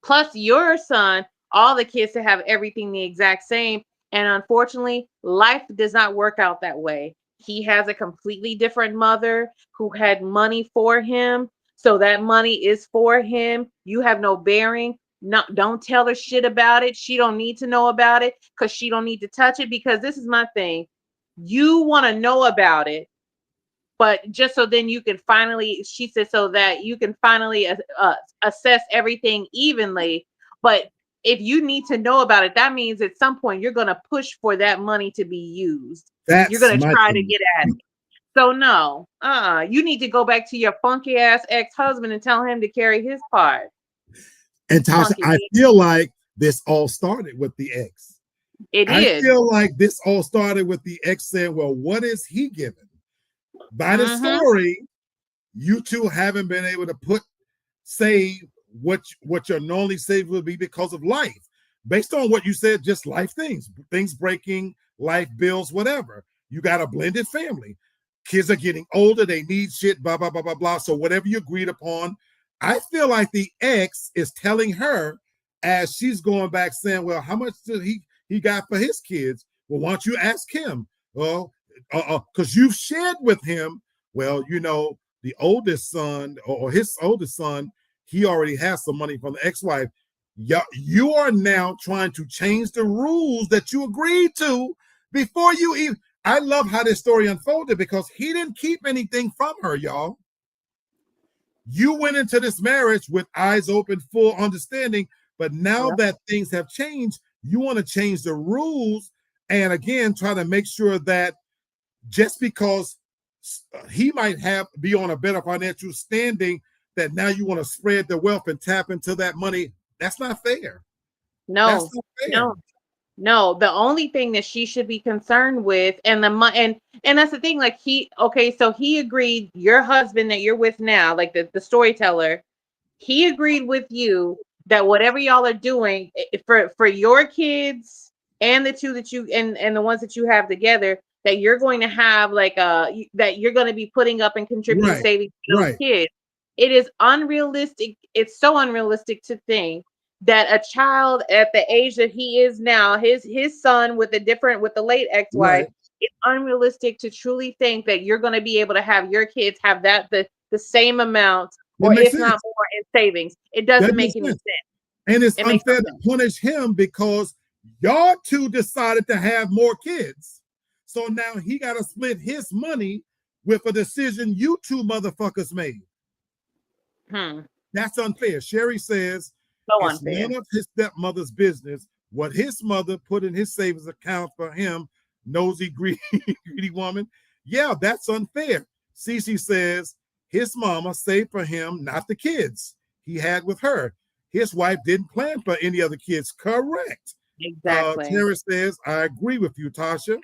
plus your son, all the kids to have everything the exact same. And unfortunately, life does not work out that way. He has a completely different mother who had money for him. So that money is for him. You have no bearing. No, don't tell her shit about it. She don't need to know about it because she don't need to touch it. Because this is my thing. You want to know about it, but just so then you can finally, she said, so that you can finally assess everything evenly. But if you need to know about it, that means at some point you're going to push for that money to be used. You're That's going to my try to thing. get at it. So no, you need to go back to your funky ass ex-husband and tell him to carry his part. And Tasha, Funky I bitch. feel like this all started with the ex. It I is. feel like this all started with the ex saying, well, what is he giving? By the Mhm. story, you two haven't been able to save what your normally save would be because of life. Based on what you said, just life things breaking, life bills, whatever. You got a blended family. Kids are getting older, they need shit, blah, blah, blah, blah, blah. So whatever you agreed upon, I feel like the ex is telling her as she's going back saying, well, how much did he got for his kids? Well, why don't you ask him? Well, because you've shared with him, well, you know, the oldest son or his oldest son, he already has some money from the ex-wife. You are now trying to change the rules that you agreed to before you even. I love how this story unfolded because he didn't keep anything from her, y'all. You went into this marriage with eyes open, full understanding, but now that things have changed, you want to change the rules and again try to make sure that just because he might be on a better financial standing, that now you want to spread the wealth and tap into that money. That's not fair. No, That's not fair. no. The only thing that she should be concerned with, and that's the thing. Like so he agreed. Your husband that you're with now, like the storyteller, he agreed with you that whatever y'all are doing for your kids and the two that you and the ones that you have together, that you're going to have that you're going to be putting up and contributing Right. savings to those kids. It is unrealistic. It's so unrealistic to think that a child at the age that he is now, his son with the late ex-wife, Right. it's unrealistic to truly think that you're going to be able to have your kids have the same amount or if not more in savings. It doesn't make any sense. And it's unfair to punish him because y'all two decided to have more kids. So now he got to split his money with a decision you two motherfuckers made. That's unfair. Sherry says it's none of his stepmother's business what his mother put in his savings account for him, nosy, greedy woman. Yeah, that's unfair. Cece says his mama saved for him, not the kids he had with her. His wife didn't plan for any other kids. Correct. Exactly. Terrence says, I agree with you, Tasha.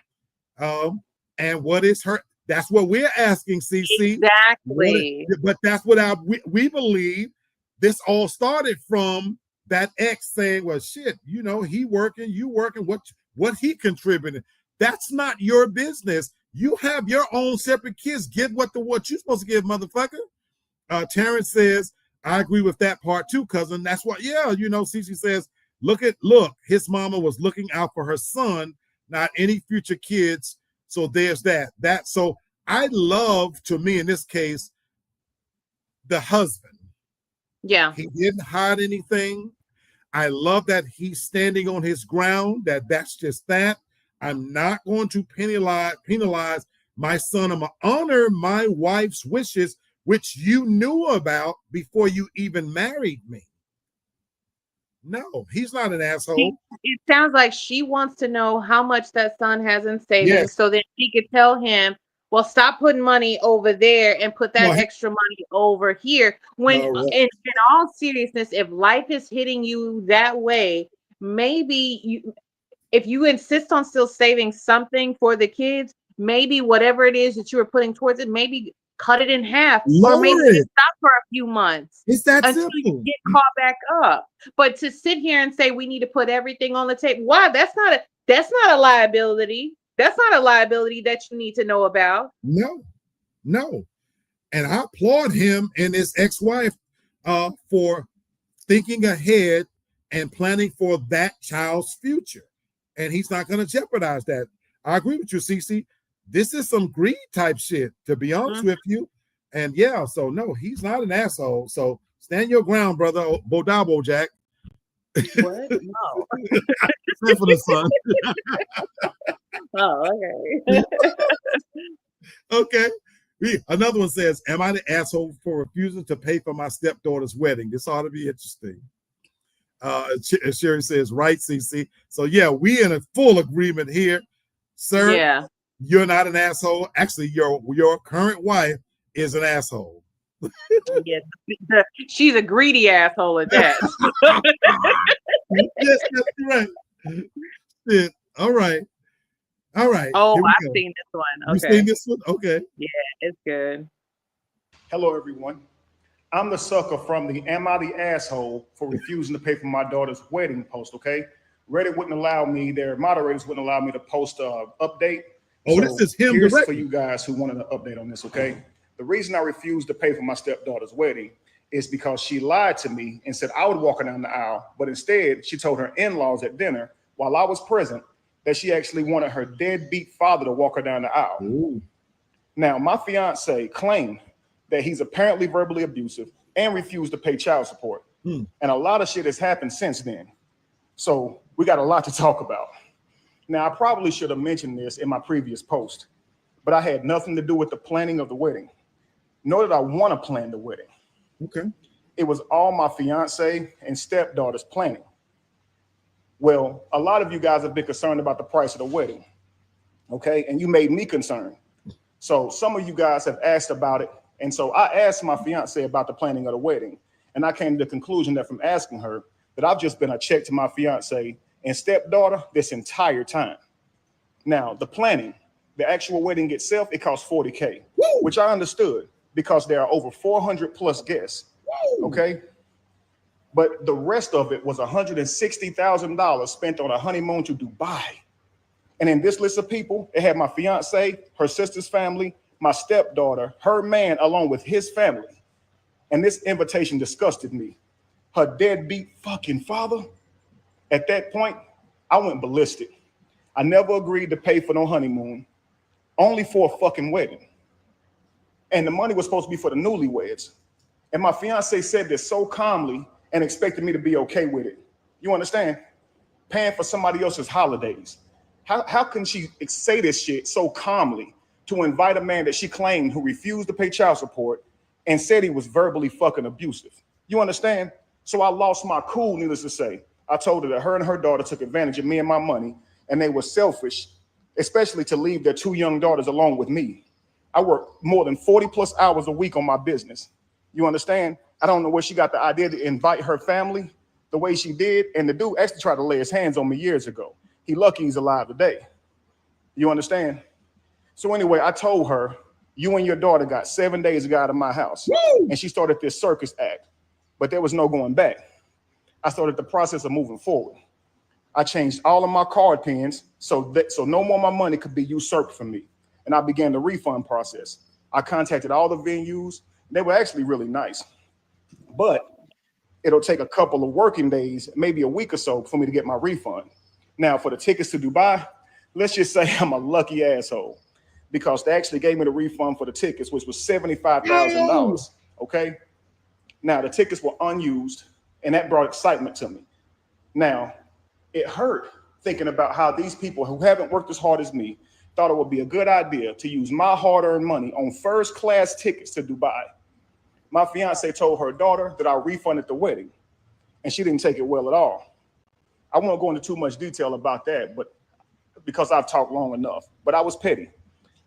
And what is her? That's what we're asking, CC. Exactly. But that's what we believe. This all started from that ex saying, well, shit, you know, he working, you working, what he contributed. That's not your business. You have your own separate kids. Get what you're supposed to give, motherfucker. Terrence says, I agree with that part too, cousin. That's what, yeah, you know, Cece says, look, his mama was looking out for her son, not any future kids. So there's that. So I love, to me, in this case, the husband. Yeah. He didn't hide anything. I love that he's standing on his ground, that's just that. I'm not going to penalize my son. I'm going to honor my wife's wishes, which you knew about before you even married me. No, he's not an asshole. It sounds like she wants to know how much that son has in savings so that she could tell him, well, stop putting money over there and put that extra money over here. When in all seriousness, if life is hitting you that way, maybe if you insist on still saving something for the kids, maybe whatever it is that you were putting towards it, maybe cut it in half, or maybe just stop for a few months. It's that until simple. You get caught back up. But to sit here and say we need to put everything on the table, why? That's not a liability. That's not a liability that you need to know about. No. And I applaud him and his ex-wife for thinking ahead and planning for that child's future. And he's not going to jeopardize that. I agree with you, Cece. This is some greed type shit, to be honest with you. And yeah, so no, he's not an asshole. So stand your ground, brother. Bodabo Jack. What? No. Stand for the son. Oh, okay. Okay. Another one says, am I the asshole for refusing to pay for my stepdaughter's wedding? This ought to be interesting. Sherry says, right, CC. So yeah, we in a full agreement here. Sir, Yeah. you're not an asshole. Actually, your current wife is an asshole. Yeah. She's a greedy asshole at that. Yes, that's right. Yeah. All right. Oh, Here we I've go. seen this one. You Okay. seen this one? Okay. Yeah, it's good. Hello, everyone. I'm the sucker from the Am I the Asshole for refusing to pay for my daughter's wedding post, okay? Reddit wouldn't allow me, their moderators wouldn't allow me to post an update. Oh, this is him Here's directly. for you guys who wanted an update on this, okay? The reason I refused to pay for my stepdaughter's wedding is because she lied to me and said I would walk her down the aisle, but instead she told her in-laws at dinner while I was present that she actually wanted her deadbeat father to walk her down the aisle. Ooh. Now, my fiance claimed that he's apparently verbally abusive and refused to pay child support. And a lot of shit has happened since then. So we got a lot to talk about. Now, I probably should have mentioned this in my previous post, but I had nothing to do with the planning of the wedding, nor did I want to plan the wedding. Okay. It was all my fiance and stepdaughter's planning. Well, a lot of you guys have been concerned about the price of the wedding, okay? And you made me concerned. So some of you guys have asked about it. And so I asked my fiance about the planning of the wedding. And I came to the conclusion that from asking her that I've just been a check to my fiance and stepdaughter this entire time. Now, the planning, the actual wedding itself, it costs $40K, which I understood because there are over 400 plus guests, okay? But the rest of it was $160,000 spent on a honeymoon to Dubai. And in this list of people, it had my fiance, her sister's family, my stepdaughter, her man, along with his family. And this invitation disgusted me. Her deadbeat fucking father. At that point, I went ballistic. I never agreed to pay for no honeymoon, only for a fucking wedding. And the money was supposed to be for the newlyweds. And my fiance said this so calmly and expected me to be okay with it. You understand? Paying for somebody else's holidays. How can she say this shit so calmly to invite a man that she claimed who refused to pay child support and said he was verbally fucking abusive? You understand? So I lost my cool, needless to say. I told her that her and her daughter took advantage of me and my money, and they were selfish, especially to leave their two young daughters along with me. I work more than 40 plus hours a week on my business. You understand? I don't know where she got the idea to invite her family the way she did. And the dude actually tried to lay his hands on me years ago. He lucky he's alive today. You understand? So anyway, I told her, you and your daughter got 7 days to get out of my house. Woo! And she started this circus act, but there was no going back. I started the process of moving forward. I changed all of my card pins so no more of my money could be usurped from me. And I began the refund process. I contacted all the venues. They were actually really nice, but it'll take a couple of working days, maybe a week or so for me to get my refund. Now for the tickets to Dubai, let's just say I'm a lucky asshole because they actually gave me the refund for the tickets, which was $75,000, okay? Now the tickets were unused and that brought excitement to me. Now it hurt thinking about how these people who haven't worked as hard as me thought it would be a good idea to use my hard-earned money on first-class tickets to Dubai. My fiance told her daughter that I refunded the wedding, and she didn't take it well at all. I won't go into too much detail about that, but because I've talked long enough, but I was petty.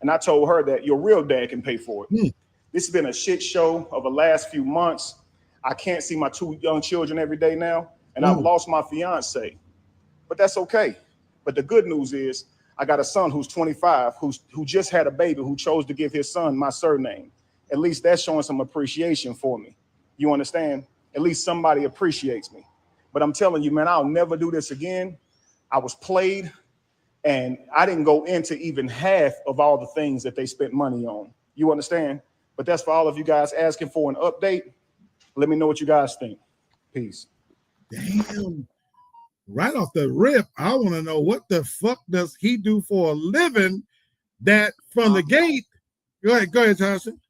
And I told her that your real dad can pay for it. This has been a shit show of the last few months. I can't see my two young children every day now, and I've lost my fiance, but that's okay. But the good news is I got a son who's 25, who just had a baby, who chose to give his son my surname. At least that's showing some appreciation for me. You understand? At least somebody appreciates me. But I'm telling you, man, I'll never do this again. I was played, and I didn't go into even half of all the things that they spent money on. You understand? But that's for all of you guys asking for an update. Let me know what you guys think. Peace. Damn. Right off the rip, I want to know what the fuck does he do for a living that from the gate? Go ahead, Johnson.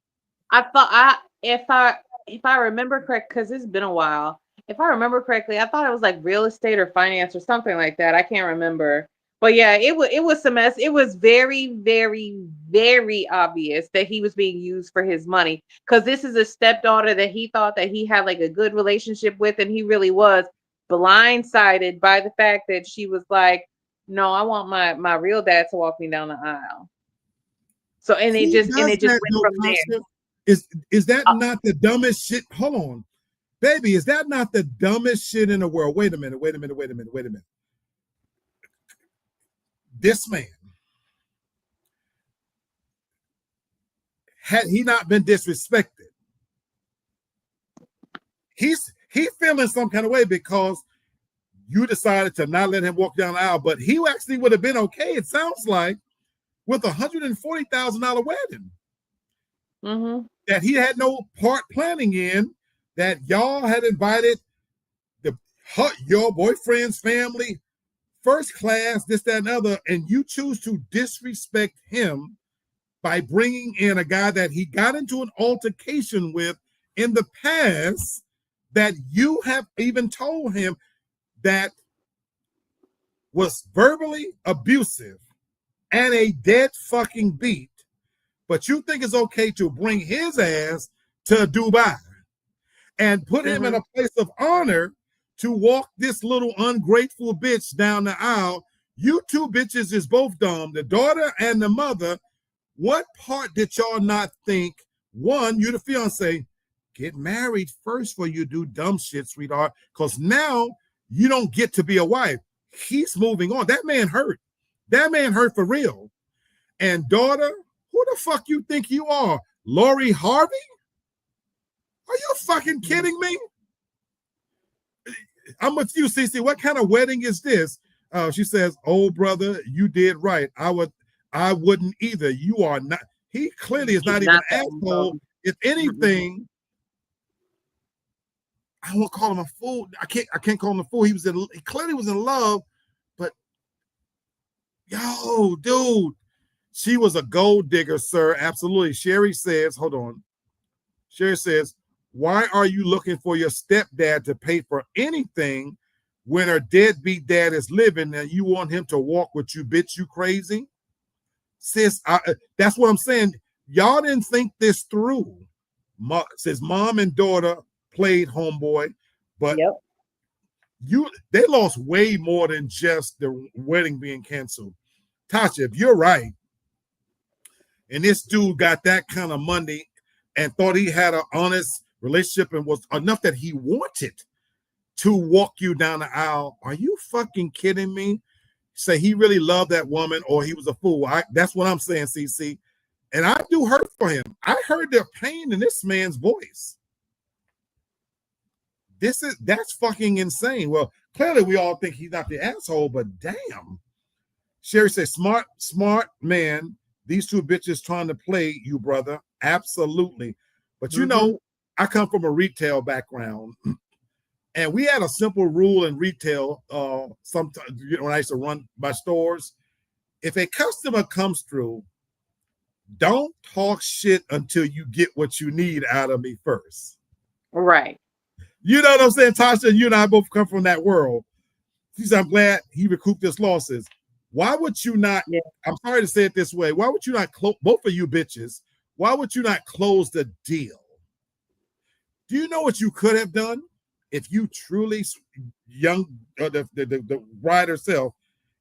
I thought if I remember correct, because it's been a while. If I remember correctly, I thought it was like real estate or finance or something like that. I can't remember. But yeah, it was some mess. It was very, very, very obvious that he was being used for his money. Because this is a stepdaughter that he thought that he had like a good relationship with, and he really was blindsided by the fact that she was like, "No, I want my real dad to walk me down the aisle." So and it Who just does went that though, from there. Tasha? Is that not the dumbest shit? Hold on, baby. Is that not the dumbest shit in the world? Wait a minute. This man, had he not been disrespected, he feeling some kind of way because you decided to not let him walk down the aisle, but he actually would have been okay, it sounds like, with $140,000 wedding that he had no part planning in, that y'all had invited your boyfriend's family, first class, this, that, and other, and you choose to disrespect him by bringing in a guy that he got into an altercation with in the past, that you have even told him that was verbally abusive and a dead fucking beat, but you think it's okay to bring his ass to Dubai and put him in a place of honor to walk this little ungrateful bitch down the aisle. You two bitches is both dumb, the daughter and the mother. What part did y'all not think? One, you the fiance, get married first before you do dumb shit, sweetheart, because now you don't get to be a wife. He's moving on. That man hurt. That man hurt for real. And daughter, who the fuck you think you are? Lori Harvey? Are you fucking kidding me? I'm with you, Cece. What kind of wedding is this? She says, "Oh, brother, you did right. I wouldn't either. You are not." He clearly is not even an asshole. If anything, I won't call him a fool. I can't call him a fool. He clearly was in love, but yo, dude, she was a gold digger, sir. Absolutely. Sherry says, hold on. Sherry says, why are you looking for your stepdad to pay for anything when her deadbeat dad is living and you want him to walk with you, bitch? You crazy? Sis, that's what I'm saying. Y'all didn't think this through. Says mom and daughter played homeboy, but they lost way more than just the wedding being canceled. Tasha, if you're right, and this dude got that kind of money and thought he had an honest relationship and was enough that he wanted to walk you down the aisle, are you fucking kidding me? Say he really loved that woman or he was a fool. That's what I'm saying, CC. And I do hurt for him. I heard the pain in this man's voice. That's fucking insane. Well, clearly we all think he's not the asshole, but damn. Sherry says, smart man. These two bitches trying to play you, brother. Absolutely. But you know, I come from a retail background. And we had a simple rule in retail. Sometimes when I used to run my stores, if a customer comes through, don't talk shit until you get what you need out of me first. Right. You know what I'm saying, Tasha? You and I both come from that world. She said, I'm glad he recouped his losses. Why would you not? Yeah. I'm sorry to say it this way. Why would you not both of you bitches? Why would you not close the deal? Do you know what you could have done if you truly the bride herself,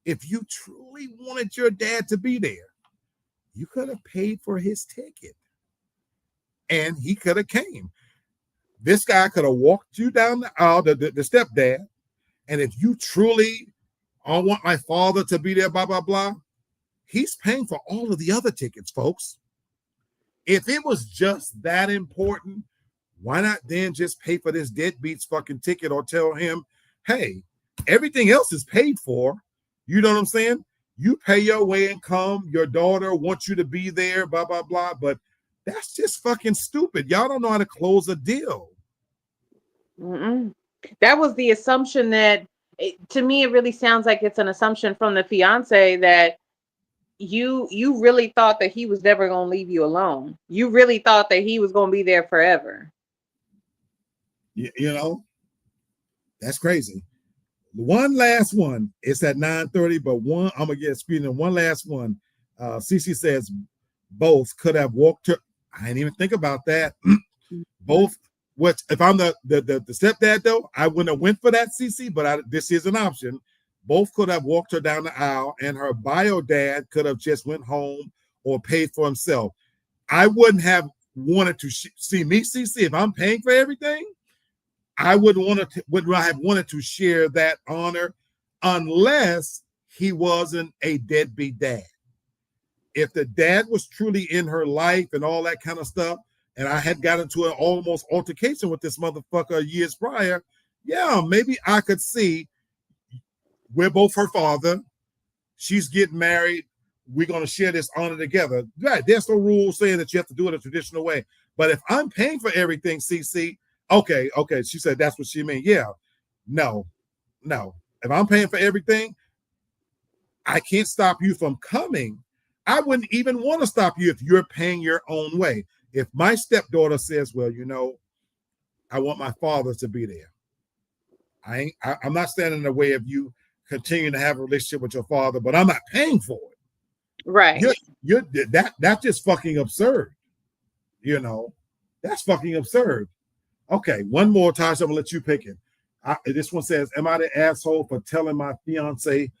if you truly wanted your dad to be there, you could have paid for his ticket, and he could have came. This guy could have walked you down the aisle, the stepdad, and if you truly I want my father to be there, blah, blah, blah, he's paying for all of the other tickets, folks. If it was just that important, why not then just pay for this deadbeat's fucking ticket or tell him, hey, everything else is paid for. You know what I'm saying? You pay your way and come. Your daughter wants you to be there, blah, blah, blah. But that's just fucking stupid. Y'all don't know how to close a deal. That was the assumption that, to me, it really sounds like it's an assumption from the fiance that you really thought that he was never going to leave you alone. You really thought that he was going to be there forever. You know, that's crazy. One last one. It's at 9:30, but one I'm gonna get screening. One last one. CC says both could have walked her. I didn't even think about that. Both. What if I'm the stepdad though? I wouldn't have went for that, CC, but this is an option. Both could have walked her down the aisle, and her bio dad could have just went home or paid for himself. I wouldn't have wanted to see me, CC, if I'm paying for everything. I would have wanted to share that honor unless he wasn't a deadbeat dad. If the dad was truly in her life and all that kind of stuff, and I had got into an almost altercation with this motherfucker years prior, yeah, maybe I could see we're both her father. She's getting married. We're going to share this honor together. Right, there's no rule saying that you have to do it a traditional way. But if I'm paying for everything, CC, okay. She said that's what she meant. Yeah. No. If I'm paying for everything, I can't stop you from coming. I wouldn't even want to stop you if you're paying your own way. If my stepdaughter says, well, you know, I want my father to be there. I'm not standing in the way of you continuing to have a relationship with your father, but I'm not paying for it. Right. That's just fucking absurd. You know, that's fucking absurd. Okay, one more, Tasha, I'm gonna let you pick it. This one says, am I the asshole for telling my fiance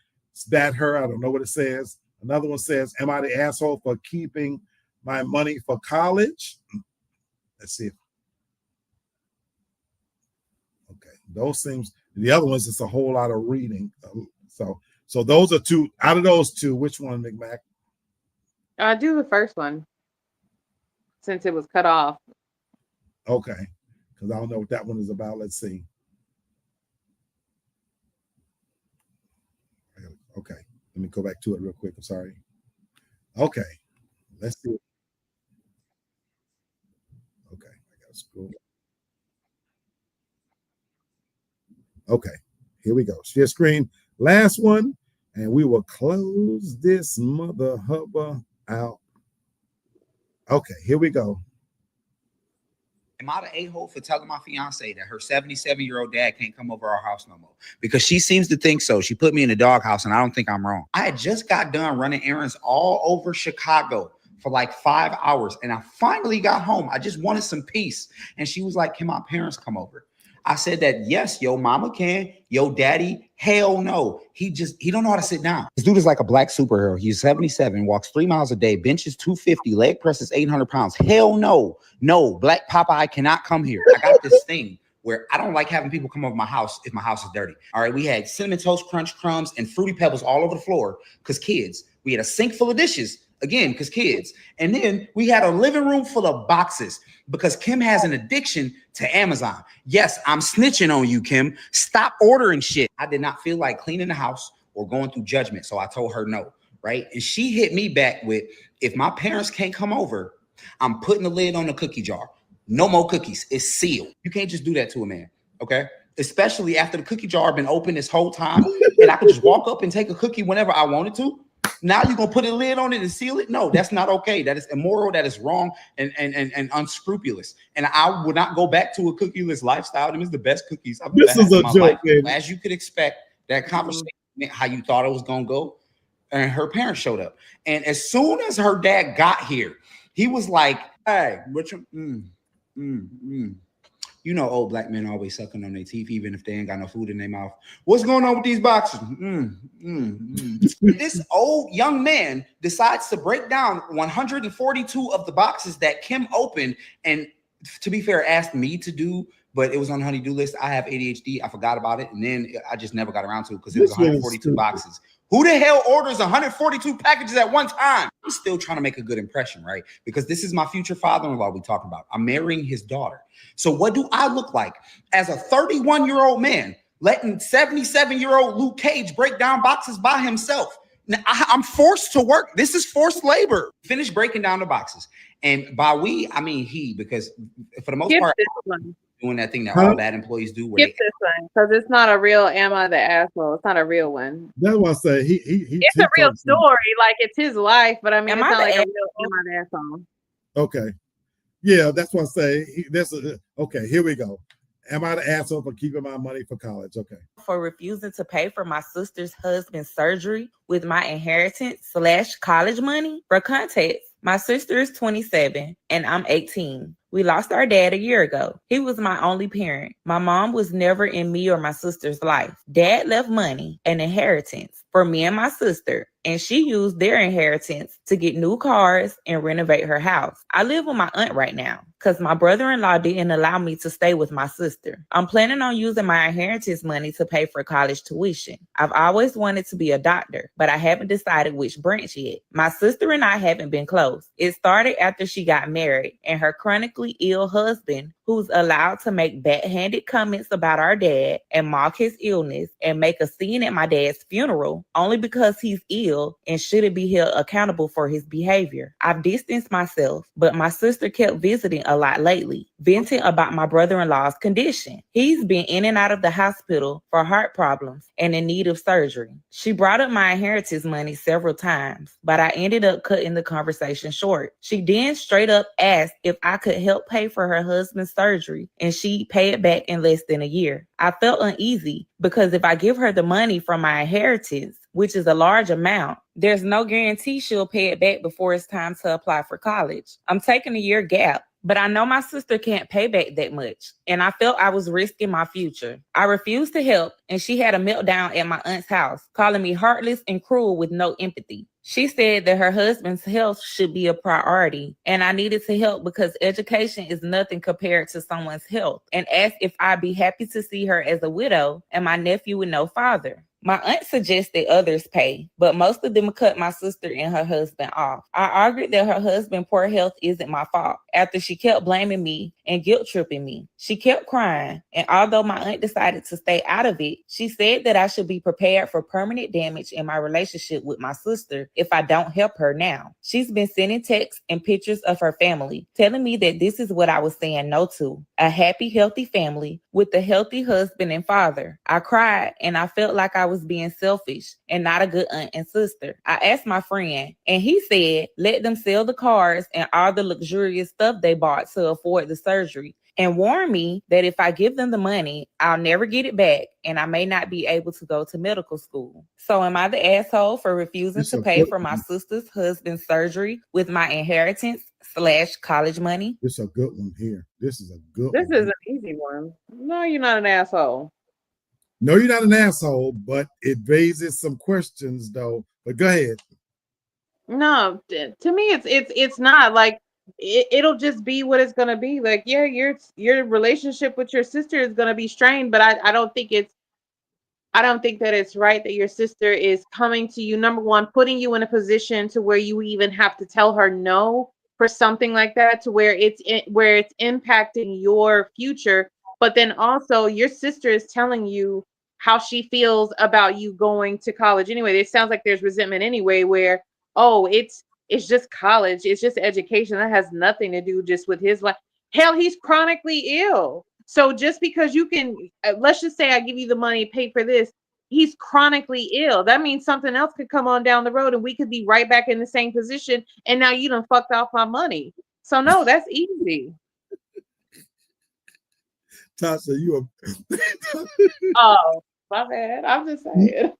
that her? I don't know what it says. Another one says, am I the asshole for keeping my money for college? Let's see. Okay, those things. The other ones, it's a whole lot of reading. So those are two. Out of those two, which one, McMack? I do the first one since it was cut off. Okay, because I don't know what that one is about. Let's see. Okay, let me go back to it real quick. I'm sorry. Okay, let's see. Okay, I gotta scroll. Okay, here we go. Share screen. Last one, and we will close this mother hubba out. Okay, here we go. Am I the a-hole for telling my fiance that her 77-year-old dad can't come over our house no more? Because she seems to think so. She put me in the doghouse, and I don't think I'm wrong. I had just got done running errands all over Chicago for like 5 hours, and I finally got home. I just wanted some peace. And she was like, can my parents come over? I said that, yes, yo mama can. Yo daddy, hell no. He don't know how to sit down. This dude is like a black superhero. He's 77, walks 3 miles a day, benches 250, leg presses 800 pounds. Hell no. No, black Popeye cannot come here. I got this thing where I don't like having people come over my house if my house is dirty. All right, we had Cinnamon Toast Crunch crumbs and Fruity Pebbles all over the floor because kids. We had a sink full of dishes, again, because kids. And then we had a living room full of boxes because Kim has an addiction to Amazon. Yes, I'm snitching on you, Kim. Stop ordering shit. I did not feel like cleaning the house or going through judgment, so I told her no, right? And she hit me back with, if my parents can't come over, I'm putting the lid on the cookie jar. No more cookies. It's sealed. You can't just do that to a man, okay? Especially after the cookie jar been open this whole time and I could just walk up and take a cookie whenever I wanted to. Now you're gonna put a lid on it and seal it? No, that's not okay. That is immoral. That is wrong and unscrupulous. And I would not go back to a cookieless lifestyle. Them is the best cookies I've ever had in my life. As you could expect, that conversation went how you thought it was gonna go, and her parents showed up. And as soon as her dad got here, he was like, "Hey, what you?" You know, old black men always sucking on their teeth, even if they ain't got no food in their mouth. What's going on with these boxes? This old young man decides to break down 142 of the boxes that Kim opened. And to be fair, asked me to do, but it was on the honey-do list. I have ADHD. I forgot about it. And then I just never got around to it because it was 142 boxes. Who the hell orders 142 packages at one time? I'm still trying to make a good impression, right? Because this is my future father-in-law we're talking about. I'm marrying his daughter. So what do I look like as a 31-year-old man letting 77-year-old Luke Cage break down boxes by himself? Now, I'm forced to work. This is forced labor. Finish breaking down the boxes. And by we, I mean he, because for the most part, doing that thing that Huh? all bad employees do. Where Skip this one because it's not a real "Am I the asshole?" It's not a real one. That's why I say It's a real story, like it's his life, but I mean, Am it's I not the like a asshole? real "Am I the asshole?" Okay. Yeah, that's what I say. Okay, here we go. Am I the asshole for keeping my money for college? Okay. For refusing to pay for my sister's husband's surgery with my inheritance / college money. For context, my sister is 27 and I'm 18. We lost our dad a year ago. He was my only parent. My mom was never in me or my sister's life. Dad left money, an inheritance, for me and my sister, and she used their inheritance to get new cars and renovate her house. I live with my aunt right now because my brother-in-law didn't allow me to stay with my sister. I'm planning on using my inheritance money to pay for college tuition. I've always wanted to be a doctor, but I haven't decided which branch yet. My sister and I haven't been close. It started after she got married, and her chronically ill husband, who's allowed to make backhanded comments about our dad and mock his illness and make a scene at my dad's funeral only because he's ill and shouldn't be held accountable for his behavior. I've distanced myself, but my sister kept visiting a lot lately, venting about my brother-in-law's condition. He's been in and out of the hospital for heart problems and in need of surgery. She brought up my inheritance money several times, but I ended up cutting the conversation short. She then straight up asked if I could help pay for her husband's surgery and she'd pay it back in less than a year. I felt uneasy because if I give her the money from my inheritance, which is a large amount, there's no guarantee she'll pay it back before it's time to apply for college. I'm taking a year gap, but I know my sister can't pay back that much, and I felt I was risking my future. I refused to help, and she had a meltdown at my aunt's house, calling me heartless and cruel with no empathy. She said that her husband's health should be a priority, and I needed to help because education is nothing compared to someone's health, and asked if I'd be happy to see her as a widow and my nephew with no father. My aunt suggested others pay, but most of them cut my sister and her husband off. I argued that her husband's poor health isn't my fault after she kept blaming me and guilt tripping me. She kept crying, and although my aunt decided to stay out of it, she said that I should be prepared for permanent damage in my relationship with my sister if I don't help her now. She's been sending texts and pictures of her family, telling me that this is what I was saying no to: a happy, healthy family with a healthy husband and father. I cried, and I felt like I was being selfish and not a good aunt and sister. I asked my friend, and he said, let them sell the cars and all the luxurious stuff they bought to afford the surgery, and warned me that if I give them the money, I'll never get it back and I may not be able to go to medical school. So am I the asshole for refusing to pay for my sister's husband's surgery with my inheritance / college money? This is a good one here. This is a good This one. is an easy one. No, you're not an asshole. No, you're not an asshole, but it raises some questions though. But go ahead. No, to me, it's not like it'll just be what it's gonna be. Like, yeah, your relationship with your sister is gonna be strained, but I don't think that it's right that your sister is coming to you, number one, putting you in a position to where you even have to tell her no for something like that, to where it's impacting your future. But then also your sister is telling you how she feels about you going to college anyway. It sounds like there's resentment anyway, where, oh, it's just college, it's just education. That has nothing to do just with his life. Hell, he's chronically ill. So just because you can, let's just say I give you the money, pay for this, he's chronically ill. That means something else could come on down the road and we could be right back in the same position. And now you done fucked off my money. So no, that's easy. Tasha, you are Oh, my bad. I'm just saying.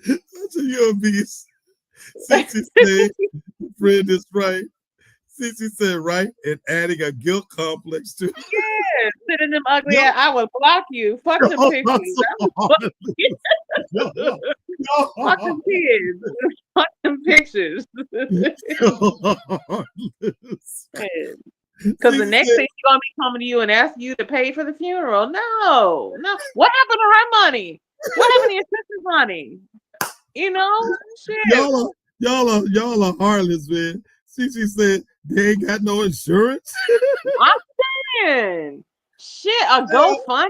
Tasha, you're a beast. Cece said, friend is right. Cece said right, and adding a guilt complex to Yeah, sitting them ugly ass, I would block you. Fuck them pictures. Fuck them kids. Fuck them pictures. Because the next thing she's gonna be coming to you and ask you to pay for the funeral. No. What happened to her money? What happened to your sister's money? You know, shit. Y'all are heartless, man. Cece said they ain't got no insurance. I'm saying, shit, a GoFundMe.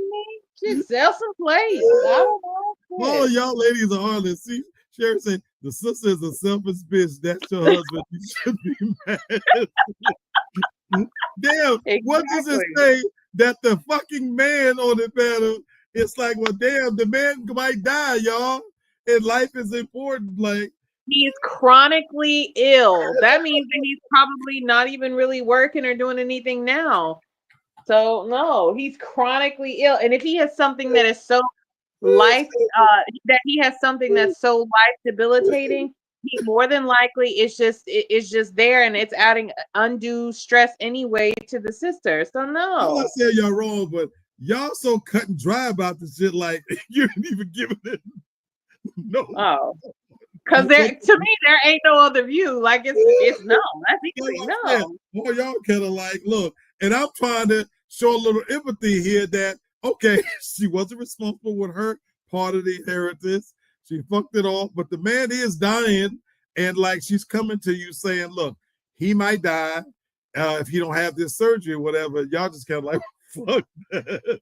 Shit, sell some plates. I don't know. All y'all ladies are heartless. See, Sherry said the sister is a selfish bitch. That's your husband. You should be mad. Damn, what does it say that the fucking man on the panel? It's like, well, damn, the man might die, y'all, and life is important. Like, he's chronically ill. That means that he's probably not even really working or doing anything now. So no, he's chronically ill. And if he has something that is so life, that he has something that's so life debilitating, he more than likely it's just there, and it's adding undue stress anyway to the sister. So I'm no. not saying y'all wrong, but y'all so cut and dry about this shit. Like, you ain't even giving it. No. Oh. Because to me, there ain't no other view. Like it's no. That's easy. No. Boy, y'all kind of like, look, and I'm trying to show a little empathy here that, okay, she wasn't responsible with her part of the inheritance. She fucked it off, but the man is dying, and like she's coming to you saying, look, he might die if he don't have this surgery or whatever. Y'all just kind of like, fuck that.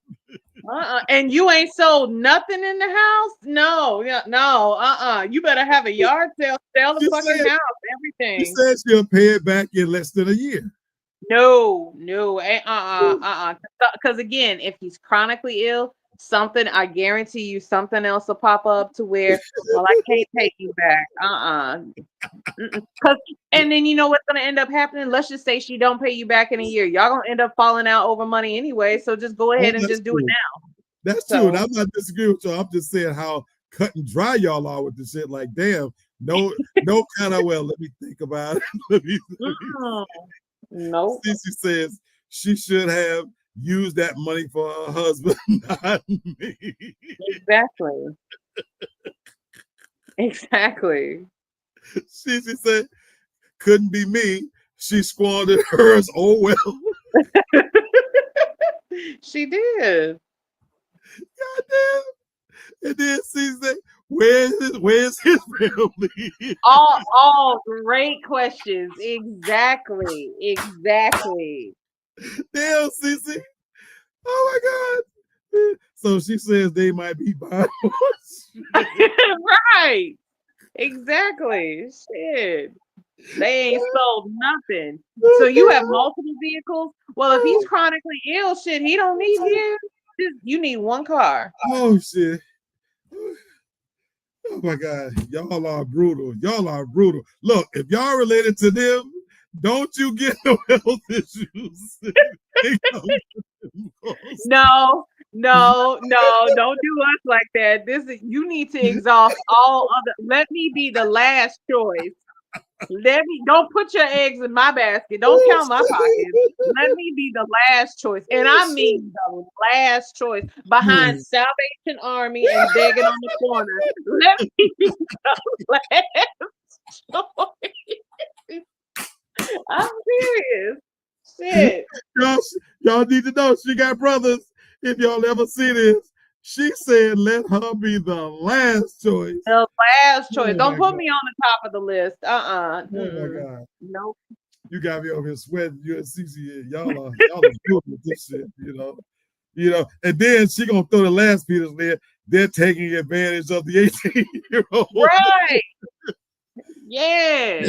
And you ain't sold nothing in the house? No. You better have a yard sale, sell the fucking house, everything. She said she'll pay it back in less than a year. No. Because again, if he's chronically ill, I guarantee you something else will pop up to where, well, I can't take you back. And then you know what's gonna end up happening? Let's just say she don't pay you back in a year. Y'all gonna end up falling out over money anyway. So just go ahead and just do it now. That's true. And I'm not disagreeing with y'all. I'm just saying how cut and dry y'all are with this shit. Like, damn, no kind of, well, let me think about it. No. Cece says she should have used that money for her husband, not me. Exactly. Cece said, couldn't be me. She squandered hers. Oh, well. She did. Goddamn. And then Cece said, where's his family? All great questions. Exactly. Damn, Cece. Oh my God. So she says they might be buying. Right. Exactly. Shit. They ain't sold nothing. So you have multiple vehicles. Well, if he's chronically ill, shit, he don't need you. You need one car. Oh shit. Oh my God. Y'all are brutal. Look, if y'all related to them, don't you get no health issues. No, don't do us like that. You need to exhaust all other. Let me be the last choice. Don't put your eggs in my basket. Don't count my pockets. Let me be the last choice. And I mean the last choice behind Salvation Army and begging on the corner. Let me be the last choice. I'm serious. Shit. Y'all need to know she got brothers. If y'all ever see this, she said let her be the last choice. The last choice. Don't put me on the top of the list. Oh my God. Nope. You got me over here sweating. You and Cece, y'all are good with this shit, you know. And then she gonna throw the last Peters there. They're taking advantage of the 18-year-old. Right. Yeah.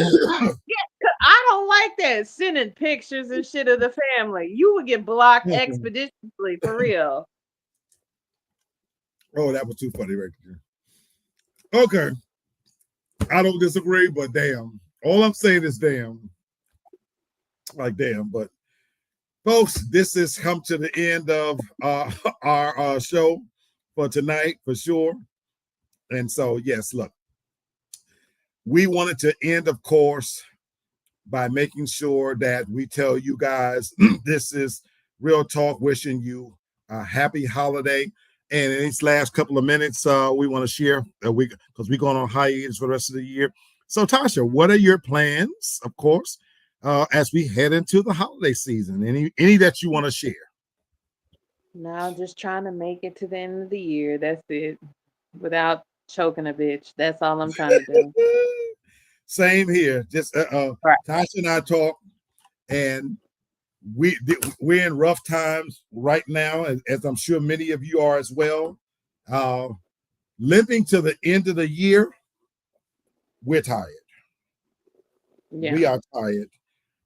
I don't like that sending pictures and shit of the family. You would get blocked expeditiously, for real. Oh, that was too funny right there. Okay. I don't disagree, but damn. All I'm saying is damn. Like damn, but folks, this has come to the end of our show for tonight, for sure. And so, yes, look. We wanted to end, of course, by making sure that we tell you guys this is Real Talk, wishing you a happy holiday. And in these last couple of minutes, we want to share because we're going on hiatus for the rest of the year. So, Tasha, what are your plans, of course, as we head into the holiday season? Any that you want to share? No, just trying to make it to the end of the year. That's it. Without choking a bitch. That's all I'm trying to do. Same here. Just Right. Tasha and I talk, and we're in rough times right now, as I'm sure many of you are as well. Living to the end of the year, we're tired. Yeah. We are tired.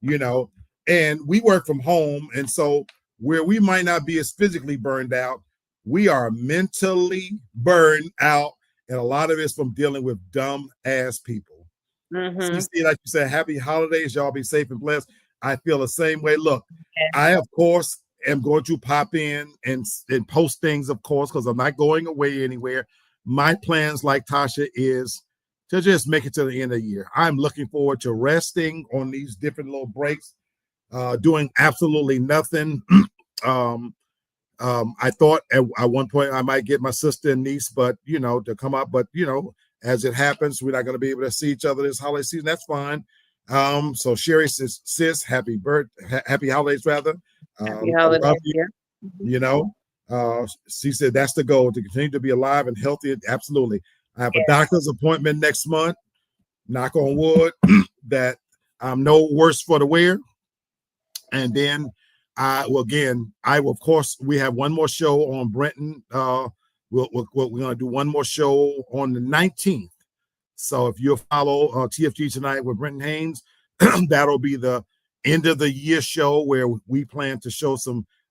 You know, and we work from home. And so where we might not be as physically burned out, we are mentally burned out. And a lot of it's from dealing with dumb ass people. See, like you said, happy holidays. Y'all be safe and blessed. I feel the same way. Look, I, of course, am going to pop in and post things, of course, because I'm not going away anywhere. My plans, like Tasha, is to just make it to the end of the year. I'm looking forward to resting on these different little breaks, doing absolutely nothing. I thought at one point I might get my sister and niece, but to come up, but as it happens, we're not going to be able to see each other this holiday season. That's fine. So Sherry says, sis, happy holidays, rather. Happy holidays. She said that's the goal, to continue to be alive and healthy. Absolutely. I have a doctor's appointment next month. Knock on wood that I'm no worse for the wear. And then of course, we have one more show on Brenton. We're going to do one more show on the 19th. So if you'll follow TFG Tonight with Brenton Haynes, that'll be the end of the year show where we plan to show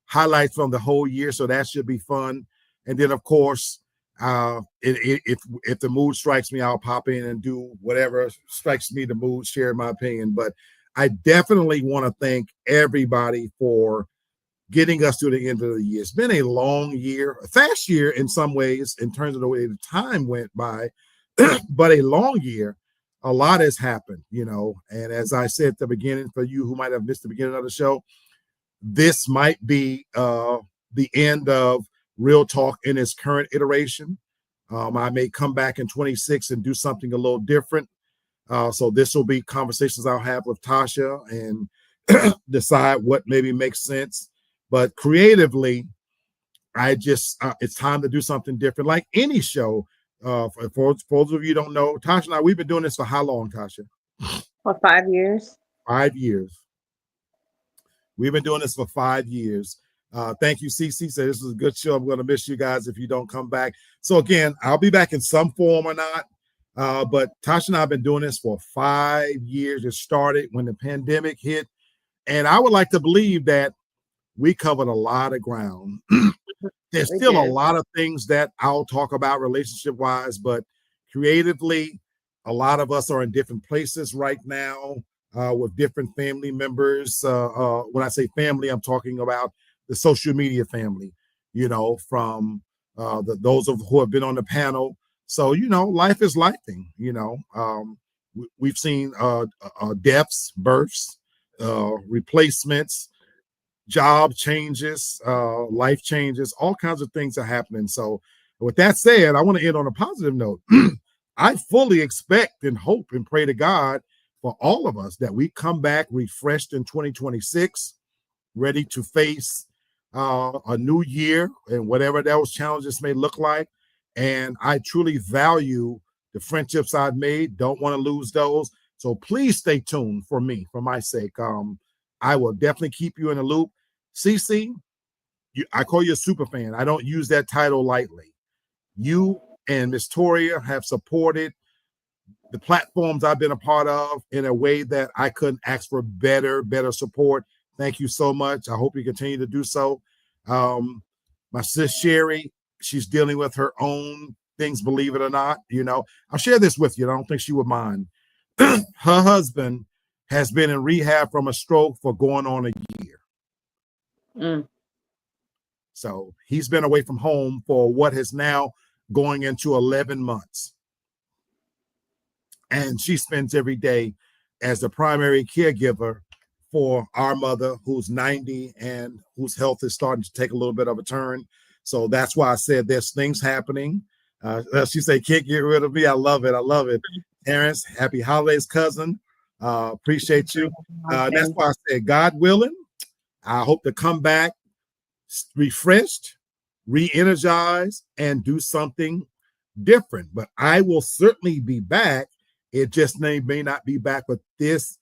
highlights from the whole year. So that should be fun. And then, of course, if the mood strikes me, I'll pop in and do whatever strikes me the mood, share my opinion. But I definitely want to thank everybody for getting us to the end of the year. It's been a long year, a fast year in some ways in terms of the way the time went by, but a long year. A lot has happened, and as I said at the beginning, for you who might have missed the beginning of the show, this might be the end of Real Talk in its current iteration. I may come back in 26 and do something a little different. So this will be conversations I'll have with Tasha and decide what maybe makes sense. But creatively, it's time to do something different, like any show. For those of you who don't know, Tasha and I, we've been doing this for how long, Tasha? For 5 years. 5 years. We've been doing this for 5 years. Thank you, CC. So this is a good show. I'm going to miss you guys if you don't come back. So again, I'll be back in some form or not. But Tasha and I have been doing this for 5 years. It started when the pandemic hit. And I would like to believe that we covered a lot of ground. There's still a lot of things that I'll talk about relationship-wise, but creatively, a lot of us are in different places right now with different family members. When I say family, I'm talking about the social media family, from those who have been on the panel. So, life is lifing, we've seen deaths, births, replacements, job changes, life changes, all kinds of things are happening. So with that said, I want to end on a positive note. I fully expect and hope and pray to God for all of us that we come back refreshed in 2026, ready to face a new year and whatever those challenges may look like. And I truly value the friendships I've made. Don't want to lose those. So please stay tuned for me, for my sake. I will definitely keep you in the loop. CC, I call you a super fan. I don't use that title lightly. You and Miss Toria have supported the platforms I've been a part of in a way that I couldn't ask for better support. Thank you so much. I hope you continue to do so. My sis Sherry, she's dealing with her own things, believe it or not. I'll share this with you. I don't think she would mind. Her husband has been in rehab from a stroke for going on a year. So he's been away from home for what is now going into 11 months. And she spends every day as the primary caregiver for our mother, who's 90 and whose health is starting to take a little bit of a turn. So that's why I said there's things happening. She said, can't get rid of me. I love it. I love it. Terrence, happy holidays, cousin. Appreciate you. That's why I said, God willing, I hope to come back refreshed, re-energized, and do something different. But I will certainly be back. It just may not be back with this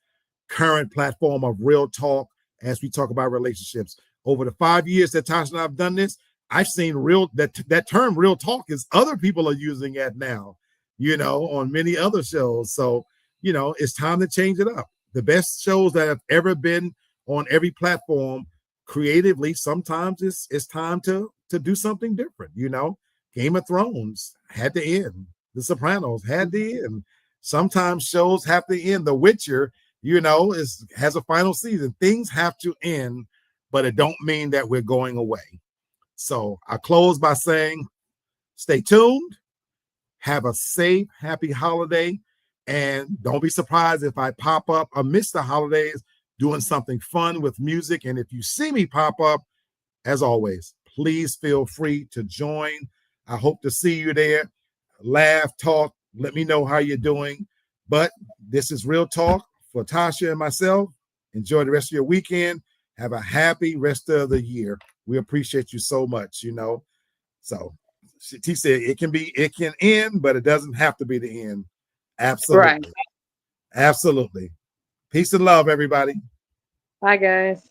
current platform of Real Talk as we talk about relationships. Over the 5 years that Tasha and I have done this, I've seen that term Real Talk is other people are using it now, on many other shows. So, it's time to change it up. The best shows that have ever been on every platform creatively. Sometimes it's time to do something different. You know, Game of Thrones had to end. The Sopranos had to end. Sometimes shows have to end. The Witcher, you know, has a final season. Things have to end, but it don't mean that we're going away. So I close by saying, stay tuned, have a safe, happy holiday, and don't be surprised if I pop up amidst the holidays doing something fun with music. And if you see me pop up, as always, please feel free to join. I hope to see you there. Laugh, talk, let me know how you're doing. But this is Real Talk for Tasha and myself. Enjoy the rest of your weekend. Have a happy rest of the year. We appreciate you so much, you know. So T said it can end, but it doesn't have to be the end. Absolutely. Right. Absolutely. Peace and love, everybody. Bye, guys.